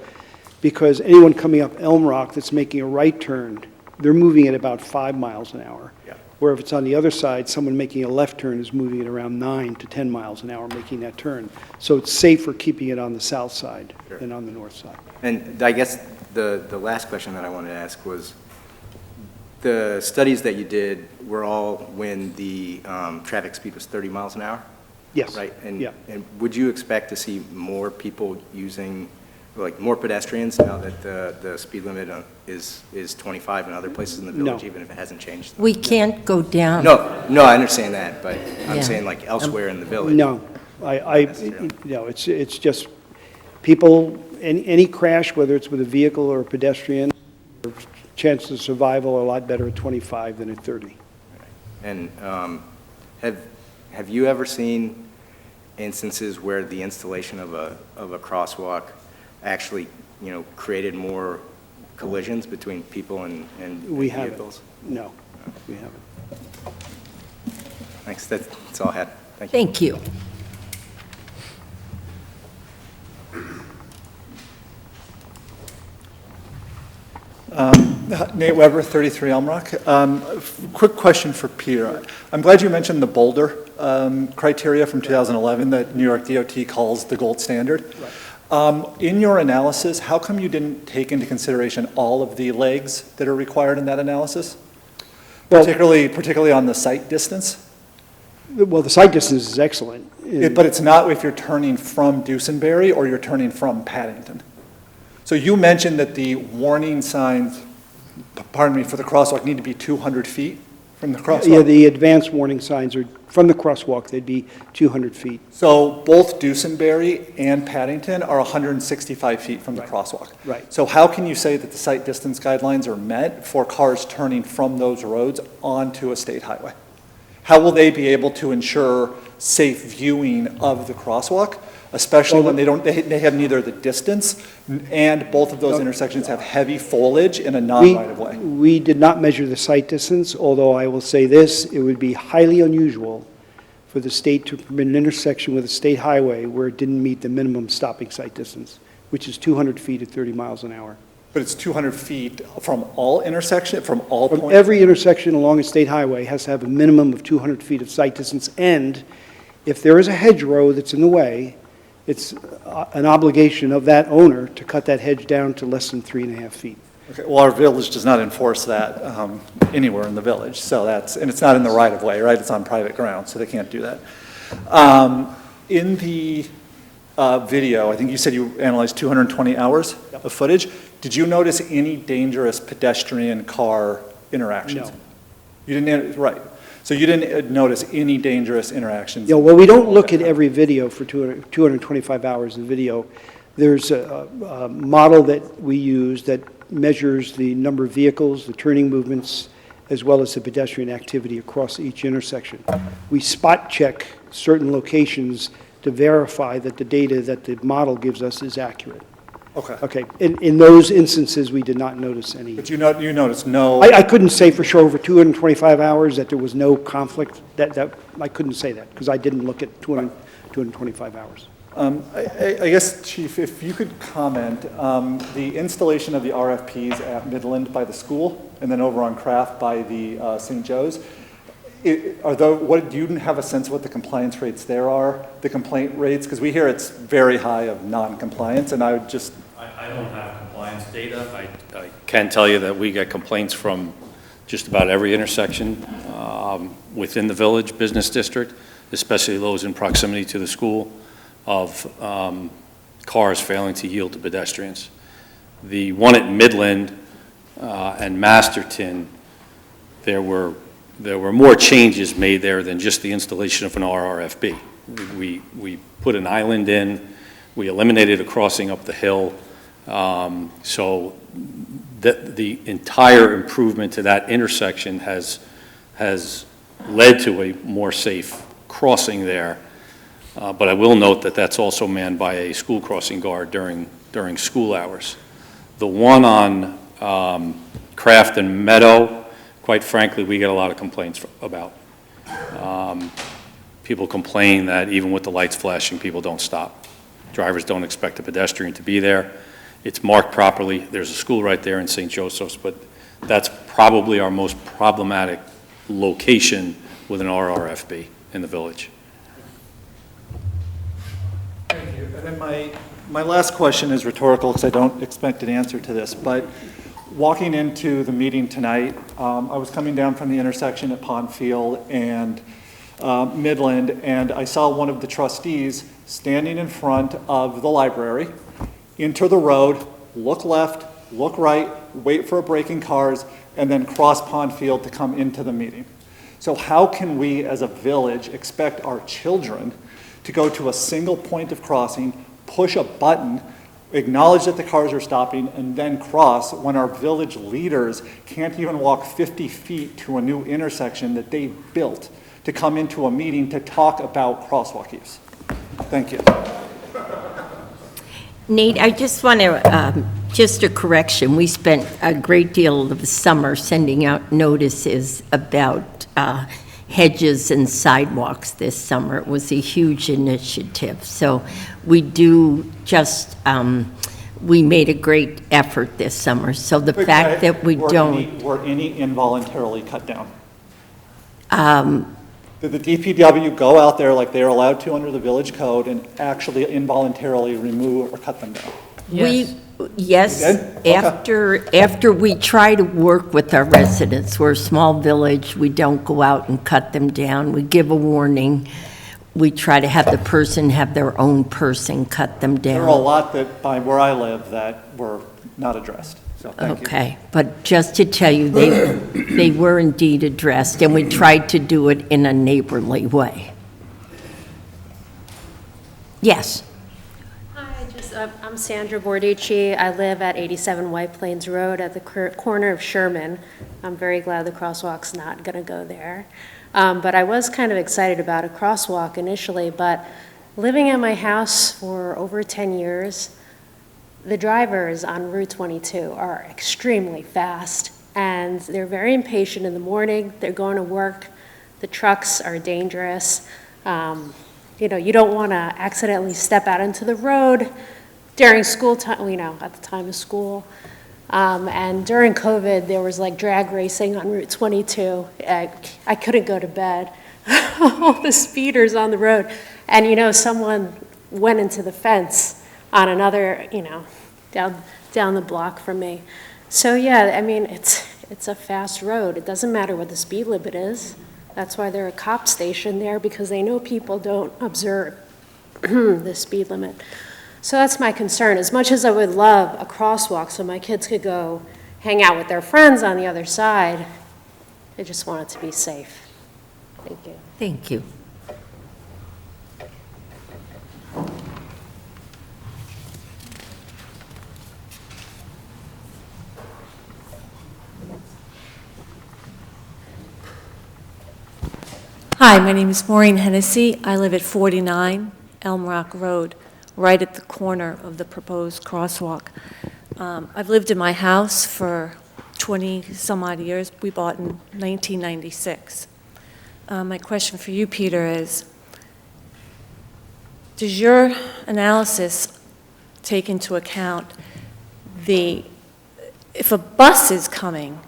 because anyone coming up Elm Rock that's making a right turn, they're moving at about 5 miles an hour. Yeah. Where if it's on the other side, someone making a left turn is moving at around 9 to 10 miles an hour making that turn. So it's safer keeping it on the south side than on the north side. And I guess the last question that I wanted to ask was, the studies that you did were all when the traffic speed was 30 miles an hour? Yes. Right? And, Yeah. and would you expect to see more people using, like more pedestrians now that the speed limit is 25 in other places in the village, No. even if it hasn't changed? We can't go down. No, I understand that, but I'm Yeah. saying like elsewhere in the village. No, it's just people, any crash, whether it's with a vehicle or a pedestrian, or chances of survival are a lot better at 25 than at 30. And have you ever seen instances where the installation of a crosswalk actually, created more collisions between people and We haven't. vehicles? No, we haven't. Thanks, that's all I had. Thank you. Thank you. Nate Weber, 33 Elm Rock. Quick question for Peter. I'm glad you mentioned the Boulder criteria from 2011 that New York DOT calls the gold standard. In your analysis, how come you didn't take into consideration all of the legs that are required in that analysis? Well- Particularly on the sight distance? Well, the sight distance is excellent. But it's not if you're turning from Dusenberry or you're turning from Paddington. So you mentioned that the warning signs, pardon me, for the crosswalk need to be 200 feet from the crosswalk? Yeah, the advanced warning signs are, from the crosswalk, they'd be 200 feet. So both Dusenberry and Paddington are 165 feet from the crosswalk. Right. So how can you say that the sight distance guidelines are met for cars turning from those roads onto a state highway? How will they be able to ensure safe viewing of the crosswalk, especially when they have neither the distance and both of those intersections have heavy foliage in a non-right-of-way? We did not measure the sight distance, although I will say this, it would be highly unusual for the state to permit an intersection with a state highway where it didn't meet the minimum stopping sight distance, which is 200 feet at 30 miles an hour. But it's 200 feet from all intersection, from all points? Every intersection along a state highway has to have a minimum of 200 feet of sight distance, and if there is a hedgerow that's in the way, it's an obligation of that owner to cut that hedge down to less than 3.5 feet. Okay, well, our village does not enforce that anywhere in the village, so and it's not in the right-of-way, right? It's on private ground, so they can't do that. In the video, I think you said you analyzed 220 hours of footage. Did you notice any dangerous pedestrian-car interactions? No. You didn't, right. So you didn't notice any dangerous interactions? Yeah, well, we don't look at every video for 225 hours of video. There's a model that we use that measures the number of vehicles, the turning movements, as well as the pedestrian activity across each intersection. We spot check certain locations to verify that the data that the model gives us is accurate. Okay. Okay, in those instances, we did not notice any. But you noticed no... I couldn't say for sure over 225 hours that there was no conflict. I couldn't say that because I didn't look at 225 hours. I guess, Chief, if you could comment, the installation of the RFPs at Midland by the school and then over on Craft by the St. Joe's, do you have a sense of what the compliance rates there are, the complaint rates? Because we hear it's very high of non-compliance, and I would just... I don't have compliance data. I can tell you that we get complaints from just about every intersection within the village business district, especially those in proximity to the school, of cars failing to yield to pedestrians. The one at Midland and Masterton, there were more changes made there than just the installation of an RRFB. We put an island in, we eliminated a crossing up the hill, so the entire improvement to that intersection has led to a more safe crossing there. But I will note that that's also manned by a school crossing guard during school hours. The one on Craft and Meadow, quite frankly, we get a lot of complaints about. People complain that even with the lights flashing, people don't stop. Drivers don't expect a pedestrian to be there. It's marked properly. There's a school right there in St. Joseph's, but that's probably our most problematic location with an RRFB in the village. Thank you. And then my last question is rhetorical because I don't expect an answer to this, but walking into the meeting tonight, I was coming down from the intersection at Pondfield and Midland, and I saw one of the trustees standing in front of the library, enter the road, look left, look right, wait for a braking cars, and then cross Pondfield to come into the meeting. So how can we as a village expect our children to go to a single point of crossing, push a button, acknowledge that the cars are stopping, and then cross when our village leaders can't even walk 50 feet to a new intersection that they built to come into a meeting to talk about crosswalk use. Thank you. Nate, I just want to, just a correction, we spent a great deal of the summer sending out notices about hedges and sidewalks this summer. It was a huge initiative. So we do just, we made a great effort this summer. So the fact that we don't. Were any involuntarily cut down? Did the DPW go out there like they're allowed to under the village code and actually involuntarily remove or cut them down? Yes, You did? Okay. after we try to work with our residents, we're a small village, we don't go out and cut them down, we give a warning, we try to have the person have their own person cut them down. There are a lot that, by where I live, that were not addressed, so thank you. Okay, but just to tell you, they were indeed addressed, and we tried to do it in a neighborly way. Yes? I'm Sandra Borducci. I live at 87 White Plains Road at the corner of Sherman. I'm very glad the crosswalk's not going to go there. But I was kind of excited about a crosswalk initially, but living at my house for over 10 years, the drivers on Route 22 are extremely fast, and they're very impatient in the morning. They're going to work. The trucks are dangerous. You don't want to accidentally step out into the road during school time, at the time of school. And during COVID, there was like drag racing on Route 22. I couldn't go to bed. All the speeders on the road. And, someone went into the fence on another, down the block from me. So, yeah, I mean, it's a fast road. It doesn't matter what the speed limit is. That's why they're a cop station there, because they know people don't observe the speed limit. So that's my concern. As much as I would love a crosswalk so my kids could go hang out with their friends on the other side, I just want it to be safe. Thank you. Thank you. Hi, my name is Maureen Hennessy. I live at 49 Elm Rock Road, right at the corner of the proposed crosswalk. I've lived in my house for 20-some-odd years. We bought in 1996. My question for you, Peter, is, does your analysis take into account if a bus is coming,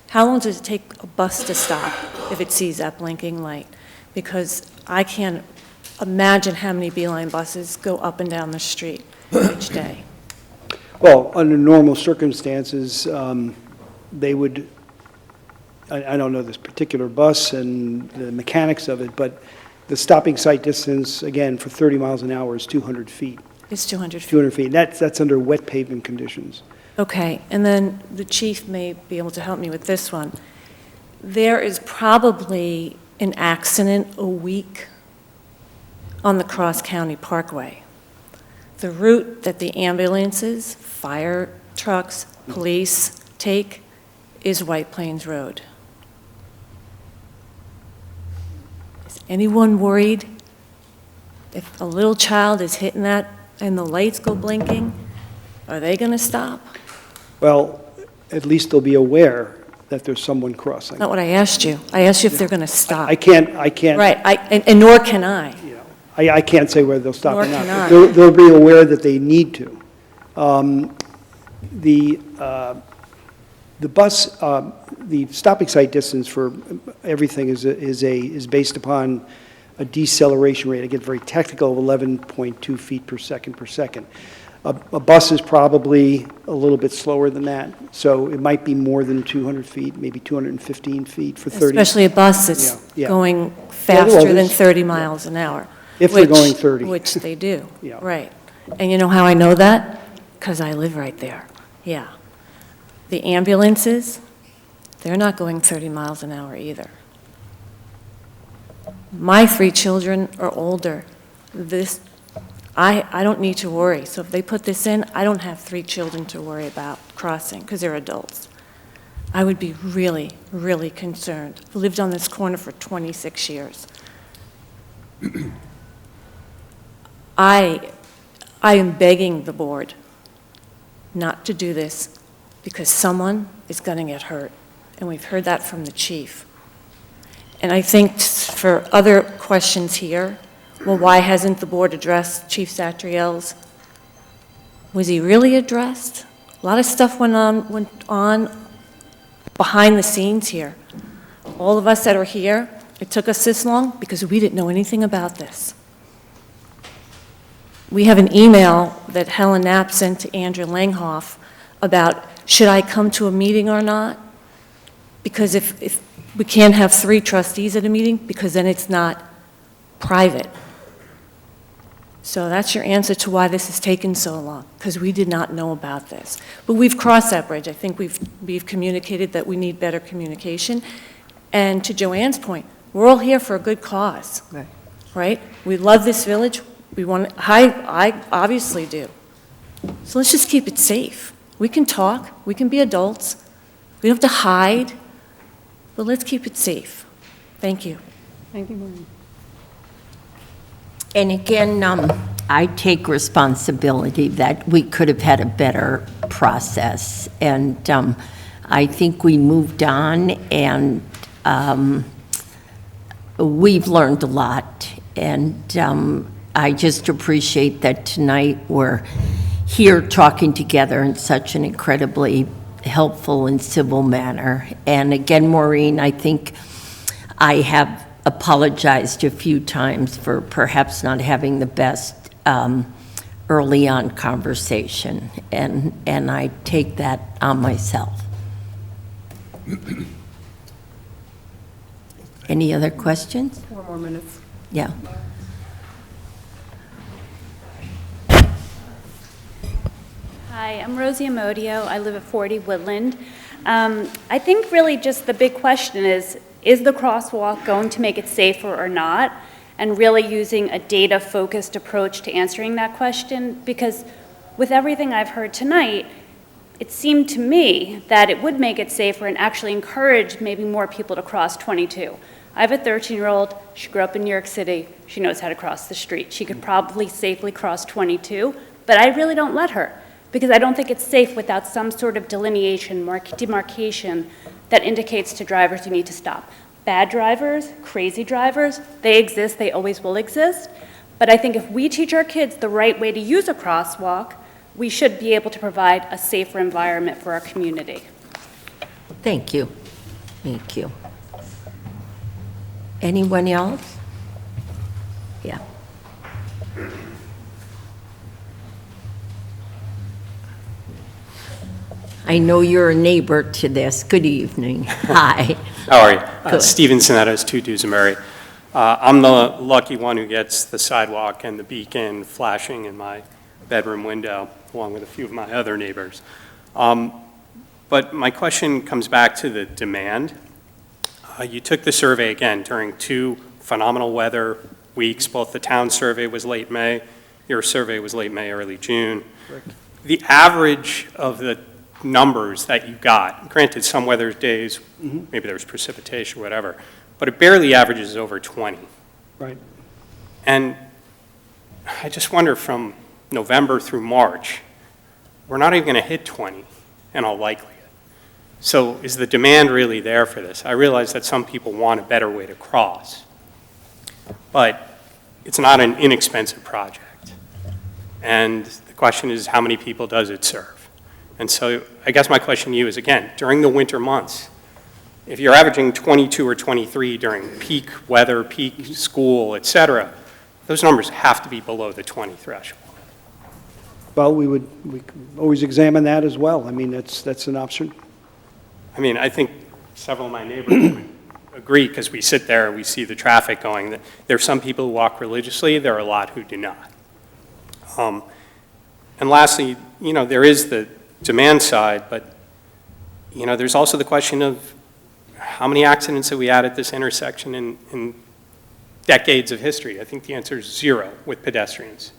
how long does it take a bus to stop if it sees that blinking light? Because I can't imagine how many Beeline buses go up and down the street each day. Well, under normal circumstances, they would, I don't know this particular bus and the mechanics of it, but the stopping sight distance, again, for 30 miles an hour is 200 feet. It's 200 feet. 200 feet. That's under wet pavement conditions. Okay, and then the chief may be able to help me with this one. There is probably an accident a week on the Cross County Parkway. The route that the ambulances, fire trucks, police take is White Plains Road. Is anyone worried if a little child is hitting that and the lights go blinking? Are they going to stop? Well, at least they'll be aware that there's someone crossing. Not what I asked you. I asked you if they're going to stop. I can't. Right, and nor can I. I can't say whether they'll stop Nor or not. can I. They'll be aware that they need to. The bus, the stopping sight distance for everything is based upon a deceleration rate. I get very technical, of 11.2 feet per second. A bus is probably a little bit slower than that, so it might be more than 200 feet, maybe 215 feet for 30. Especially a bus that's going faster than 30 miles an hour. If they're going 30. Which they do, Yeah. right. And you know how I know that? Because I live right there, yeah. The ambulances, they're not going 30 miles an hour either. My 3 children are older. I don't need to worry. So if they put this in, I don't have 3 children to worry about crossing because they're adults. I would be really, really concerned. I've lived on this corner for 26 years. I am begging the board not to do this because someone is going to get hurt. And we've heard that from the chief. And I think for other questions here, well, why hasn't the board addressed Chief Satriel's? Was he really addressed? A lot of stuff went on behind the scenes here. All of us that are here, it took us this long because we didn't know anything about this. We have an email that Helen Knapp sent to Andrew Langhoff about, should I come to a meeting or not? Because if we can't have 3 trustees at a meeting, because then it's not private. So that's your answer to why this has taken so long, because we did not know about this. But we've crossed that bridge. I think we've communicated that we need better communication. And to Joanne's point, we're all here for a good cause, right? We love this village. We want, I obviously do. So let's just keep it safe. We can talk. We can be adults. We don't have to hide. But let's keep it safe. Thank you. Thank you, Maureen. And again, I take responsibility that we could have had a better process. And I think we moved on, and we've learned a lot. And I just appreciate that tonight we're here talking together in such an incredibly helpful and civil manner. And again, Maureen, I think I have apologized a few times for perhaps not having the best early on conversation, and I take that on myself. Any other questions? 4 more minutes. Yeah. Hi, I'm Rosie Amodio. I live at 40 Woodland. I think really just the big question is the crosswalk going to make it safer or not? And really using a data-focused approach to answering that question, because with everything I've heard tonight, it seemed to me that it would make it safer and actually encourage maybe more people to cross 22. I have a 13-year-old. She grew up in New York City. She knows how to cross the street. She could probably safely cross 22, but I really don't let her, because I don't think it's safe without some sort of delineation, demarcation that indicates to drivers you need to stop. Bad drivers, crazy drivers, they exist, they always will exist. But I think if we teach our kids the right way to use a crosswalk, we should be able to provide a safer environment for our community. Thank you. Thank you. Anyone else? Yeah. I know you're a neighbor to this. Good evening. Hi. How are you? Good. Steven Sinettos, 2 Dusenberry. I'm the lucky one who gets the sidewalk and the beacon flashing in my bedroom window, along with a few of my other neighbors. But my question comes back to the demand. You took the survey again during 2 phenomenal weather weeks. Both the town survey was late May, your survey was late May, early June. Correct. The average of the numbers that you got, granted some weather days, maybe there was precipitation or whatever, but it barely averages over 20. Right. And I just wonder, from November through March, we're not even going to hit 20 in all likelihood. So is the demand really there for this? I realize that some people want a better way to cross, but it's not an inexpensive project. And the question is, how many people does it serve? And so I guess my question to you is, again, during the winter months, if you're averaging 22 or 23 during peak weather, peak school, et cetera, those numbers have to be below the 20 threshold. Well, we could always examine that as well. I mean, that's an option. I mean, I think several of my neighbors would agree, because we sit there and we see the traffic going. There are some people who walk religiously, there are a lot who do not. And lastly, you know, there is the demand side, but you know, there's also the question of how many accidents have we had at this intersection in decades of history? I think the answer is 0 with pedestrians.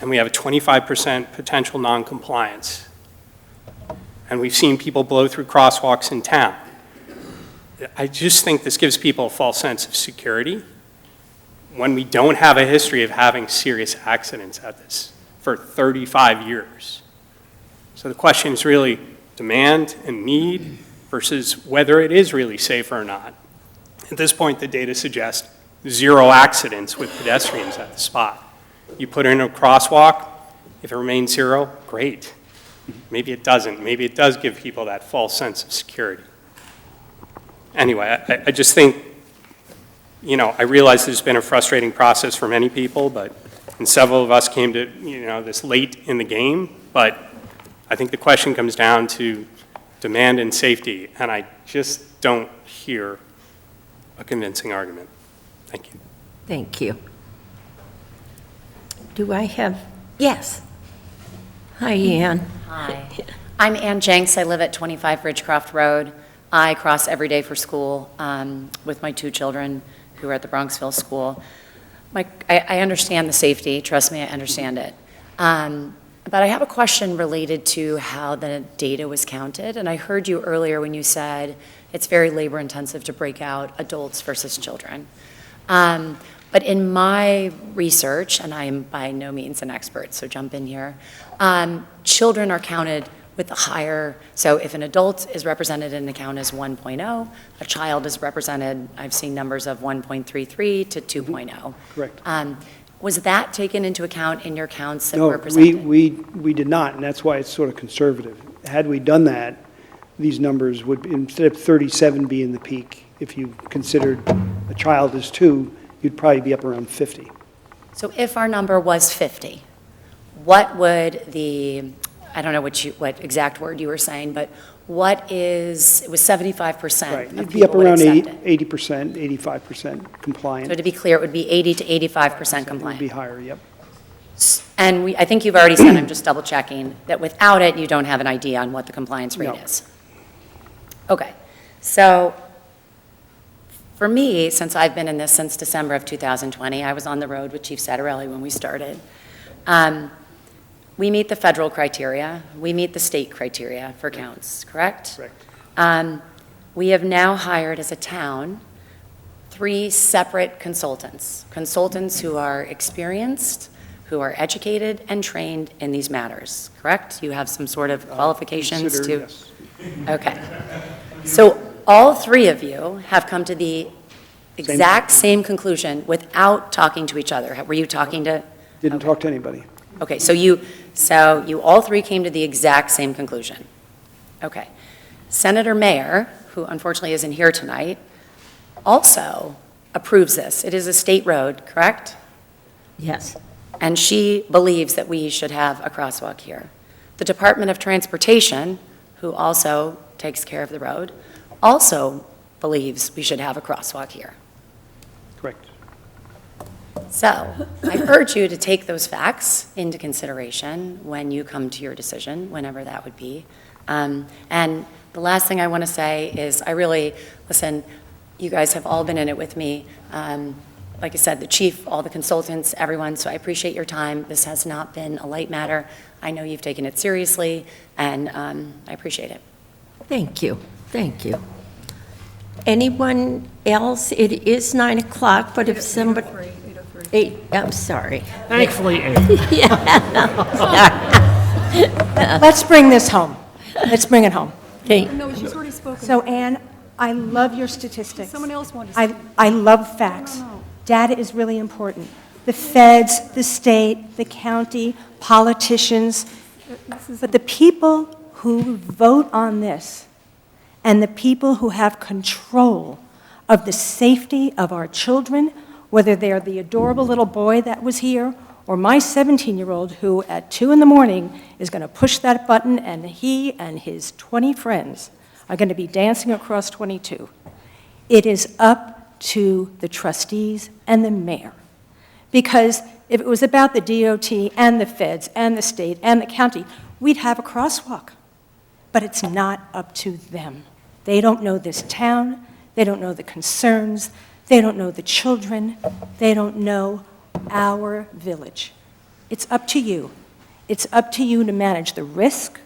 and we have a 25% potential non-compliance, and we've seen people blow through crosswalks in town, I just think this gives people a false sense of security when we don't have a history of having serious accidents at this for 35 years. So the question is really demand and need versus whether it is really safer or not. At this point, the data suggests 0 accidents with pedestrians at the spot. You put in a crosswalk, if it remains 0, great. Maybe it doesn't. Maybe it does give people that false sense of security. Anyway, I just think, you know, I realize there's been a frustrating process for many people, and several of us came to, you know, this late in the game, but I think the question comes down to demand and safety, and I just don't hear a convincing argument. Thank you. Thank you. Do I have, yes. Hi, Ann. Hi. I'm Ann Jenks. I live at 25 Ridgecroft Road. I cross every day for school with my 2 children who are at the Bronxville School. I understand the safety. Trust me, I understand it. But I have a question related to how the data was counted. And I heard you earlier when you said it's very labor intensive to break out adults versus children. But in my research, and I am by no means an expert, so jump in here, children are counted with the higher, so if an adult is represented in the count as 1.0, a child is represented, I've seen numbers of 1.33 to 2.0. Correct. Was that taken into account in your counts that No, were presented? we did not, and that's why it's sort of conservative. Had we done that, these numbers would, instead of 37, be in the peak. If you considered a child as 2, you'd probably be up around 50. So if our number was 50, what would the, I don't know what exact word you were saying, but what is, it was 75% Right, of you'd be up people would around accept 80%, it. 85% compliant. So to be clear, it would be 80 to 85% compliant. It would be higher, yep. And I think you've already said, I'm just double checking, that without it, you don't have an idea on what the compliance rate No. is. Okay, so for me, since I've been in this since December of 2020, I was on the road with Chief Sattarelli when we started. We meet the federal criteria, we meet the state criteria for counts, correct? Correct. We have now hired as a town 3 separate consultants who are experienced, who are educated and trained in these matters, correct? You have some sort of qualifications to? Yes. Okay. So all 3 of you have come to the exact same conclusion without talking to each other. Were you talking to? Didn't talk to anybody. Okay, so you all 3 came to the exact same conclusion. Okay. Senator Mayer, who unfortunately isn't here tonight, also approves this. It is a state road, correct? Yes. And she believes that we should have a crosswalk here. The Department of Transportation, who also takes care of the road, also believes we should have a crosswalk here. Correct. So I urge you to take those facts into consideration when you come to your decision, whenever that would be. And the last thing I want to say is listen, you guys have all been in it with me. Like I said, the chief, all the consultants, everyone, so I appreciate your time. This has not been a light matter. I know you've taken it seriously, and I appreciate it. Thank you. Thank you. Anyone else? It is 9 o'clock, but if somebody... 8, I'm sorry. Thankfully, 8. Let's bring this home. Let's bring it home. Okay. No, she's already spoken. So, Ann, I love your statistics. Someone else wanted to speak. I love facts. Data is really important. The feds, the state, the county, politicians, but the people who vote on this and the people who have control of the safety of our children, whether they're the adorable little boy that was here or my 17-year-old who at 2 in the morning is going to push that button and he and his 20 friends are going to be dancing across 22. It is up to the trustees and the mayor. Because if it was about the DOT and the feds and the state and the county, we'd have a crosswalk. But it's not up to them. They don't know this town. They don't know the concerns. They don't know the children. They don't know our village. It's up to you. It's up to you to manage the risk.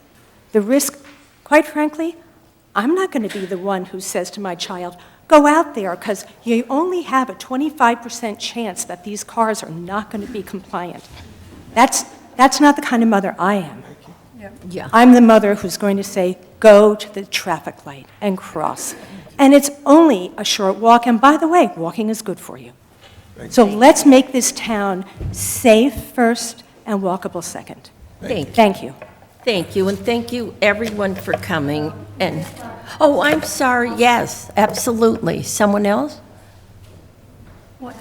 The risk, quite frankly, I'm not going to be the one who says to my child, go out there, because you only have a 25% chance that these cars are not going to be compliant. That's not the kind of mother I am. Yeah. I'm the mother who's going to say, go to the traffic light and cross. And it's only a short walk, and by the way, walking is good for you. So let's make this town safe first and walkable second. Thank you. Thank you, and thank you, everyone, for coming. And, oh, I'm sorry, yes, absolutely. Someone else? What,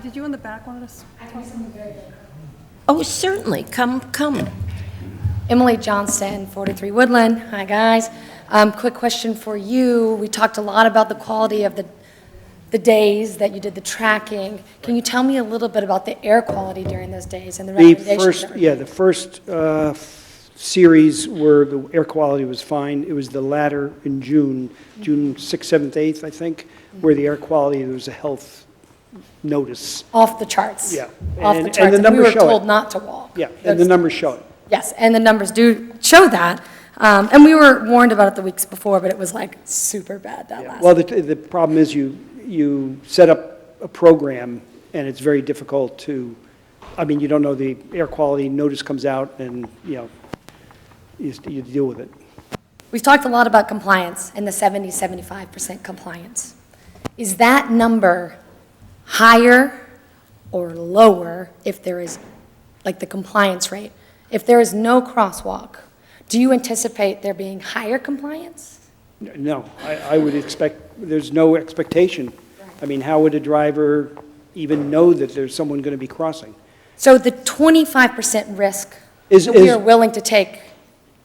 did you in the back want us? Oh, certainly, come. Emily Johnston, 43 Woodland. Hi, guys. Quick question for you. We talked a lot about the quality of the days that you did the tracking. Can you tell me a little bit about the air quality during those days and the recommendations? The first series where the air quality was fine, it was the latter in June 6th, 7th, 8th, I think, where the air quality, there was a health notice. Off the charts. Yeah. Off the And charts. the And we numbers were show told it. not to walk. Yeah, and the numbers show it. Yes, and the numbers do show that. And we were warned about it the weeks before, but it was like super bad that last Well, the problem is you set up a program, and it's very difficult to, I mean, you don't know, the air quality notice comes out, and, you deal with it. We've talked a lot about compliance and the 75% compliance. Is that number higher or lower if there is, like the compliance rate? If there is no crosswalk, do you anticipate there being higher compliance? No, I would expect, there's no expectation. I mean, how would a driver even know that there's someone going to be crossing? So the 25% risk that we are willing to take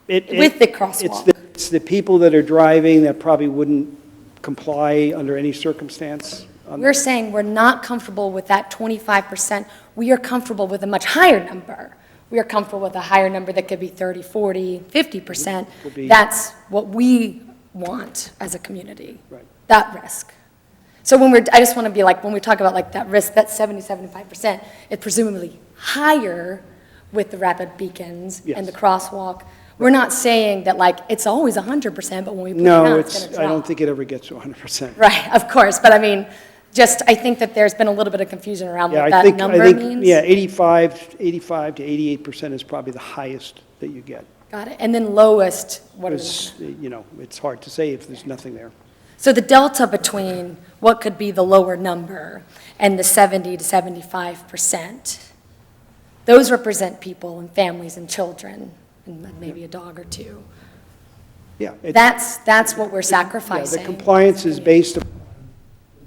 with the crosswalk. It's the people that are driving that probably wouldn't comply under any circumstance. We're saying we're not comfortable with that 25%. We are comfortable with a much higher number. We are comfortable with a higher number that could be 30, 40, 50%. That's what we want as a community, that risk. So I just want to be like, when we talk about like that risk, that 75%, it's presumably higher with the rapid beacons and the crosswalk. We're not saying that like it's always 100%, but when we put it down, it's going to drop. I don't think it ever gets to 100%. Right, of course, but I mean, I think that there's been a little bit of confusion around what that number means. Yeah, 85 to 88% is probably the highest that you get. Got it, and then lowest, what is it? It's hard to say if there's nothing there. So the delta between what could be the lower number and the 70 to 75%, those represent people and families and children, and maybe a dog or two. Yeah. That's what we're sacrificing. The compliance is based on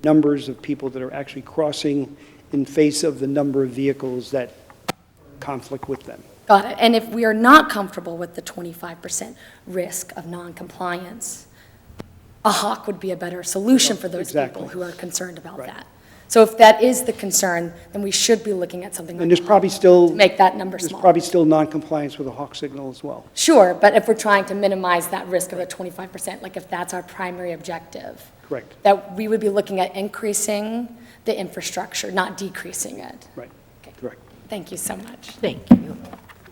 numbers of people that are actually crossing in face of the number of vehicles that conflict with them. Got it. And if we are not comfortable with the 25% risk of noncompliance, a hawk would be a better solution for those people who are concerned about that. So if that is the concern, then we should be looking at something like And there's probably still to make that number there's small. probably still non-compliance with a hawk signal as well. Sure, but if we're trying to minimize that risk of a 25%, like if that's our primary objective, Correct. that we would be looking at increasing the infrastructure, not decreasing it. Right. Correct. Thank you so much. Thank you.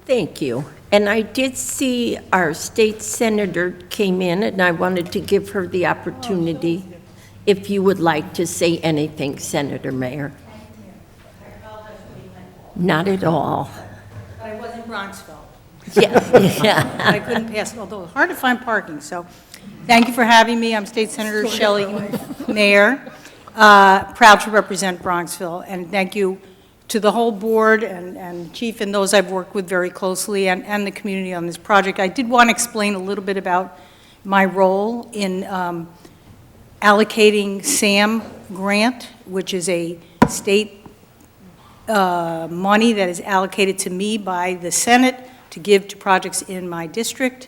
Thank you. And I did see our state senator came in, and I wanted to give her the opportunity, if you would like to say anything, Senator Mayer. Not at all. But I was in Bronxville. Yeah. I couldn't pass it, although it's hard to find parking, so thank you for having me. I'm State Senator Shelley Mayer, proud to represent Bronxville, and thank you to the whole board and chief and those I've worked with very closely and the community on this project. I did want to explain a little bit about my role in allocating SAM grant, which is a state money that is allocated to me by the Senate to give to projects in my district.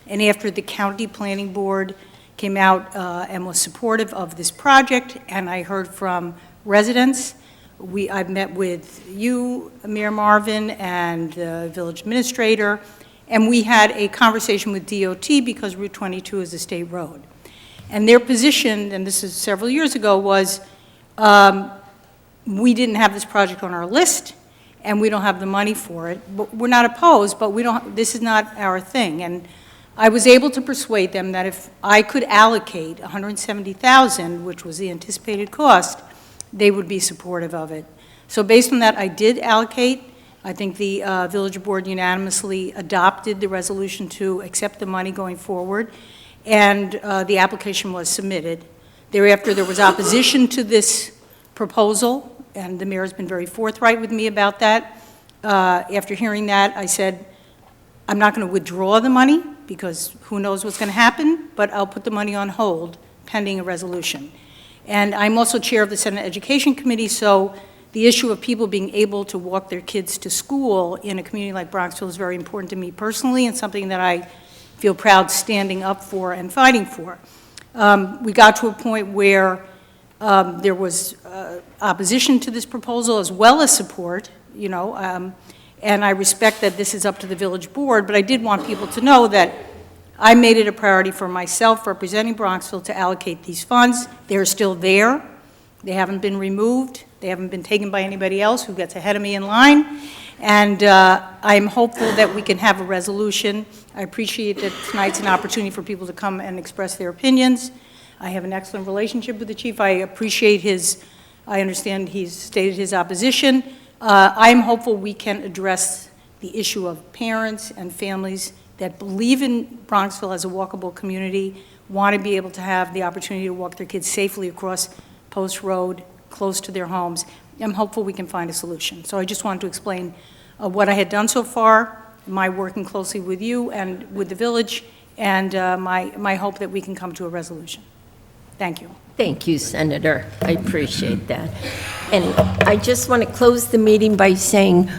And after the county planning board came out and was supportive of this project, and I heard from residents, I've met with you, Mayor Marvin, and the village administrator, and we had a conversation with DOT because Route 22 is a state road. And their position, and this is several years ago, was we didn't have this project on our list, and we don't have the money for it. But we're not opposed, but this is not our thing. And I was able to persuade them that if I could allocate $170,000, which was the anticipated cost, they would be supportive of it. So based on that, I did allocate. I think the village board unanimously adopted the resolution to accept the money going forward, and the application was submitted. Thereafter, there was opposition to this proposal, and the mayor has been very forthright with me about that. After hearing that, I said, I'm not going to withdraw the money, because who knows what's going to happen, but I'll put the money on hold pending a resolution. And I'm also chair of the Senate Education Committee, so the issue of people being able to walk their kids to school in a community like Bronxville is very important to me personally, and something that I feel proud standing up for and fighting for. We got to a point where there was opposition to this proposal as well as support, and I respect that this is up to the village board, but I did want people to know that I made it a priority for myself, representing Bronxville, to allocate these funds. They're still there. They haven't been removed. They haven't been taken by anybody else who gets ahead of me in line. And I'm hopeful that we can have a resolution. I appreciate that tonight's an opportunity for people to come and express their opinions. I have an excellent relationship with the chief. I appreciate I understand he's stated his opposition. I'm hopeful we can address the issue of parents and families that believe in Bronxville as a walkable community, want to be able to have the opportunity to walk their kids safely across Post Road, close to their homes. I'm hopeful we can find a solution. So I just wanted to explain what I had done so far, my working closely with you and with the village, and my hope that we can come to a resolution. Thank you. Thank you, Senator. I appreciate that. And I just want to close the meeting by saying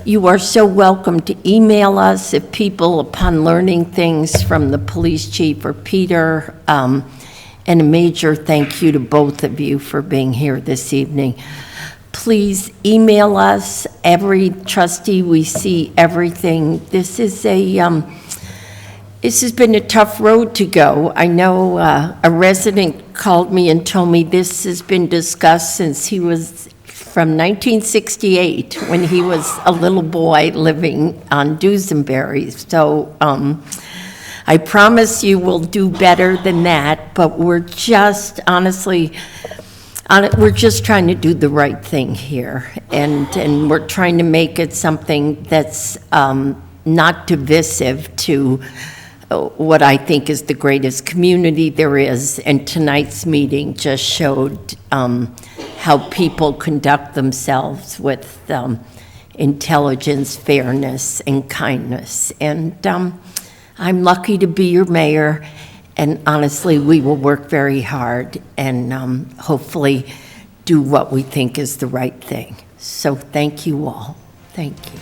you are so welcome to email us if people, upon learning things from the police chief or Peter, and a major thank you to both of you for being here this evening. Please email us. Every trustee, we see everything. This has been a tough road to go. I know a resident called me and told me this has been discussed since he was from 1968, when he was a little boy living on Dusenberry. So I promise you we'll do better than that, but we're just, honestly, we're just trying to do the right thing here, and we're trying to make it something that's not divisive to what I think is the greatest community there is, and tonight's meeting just showed how people conduct themselves with intelligence, fairness, and kindness. And I'm lucky to be your mayor, and honestly, we will work very hard and hopefully do what we think is the right thing. So thank you all. Thank you.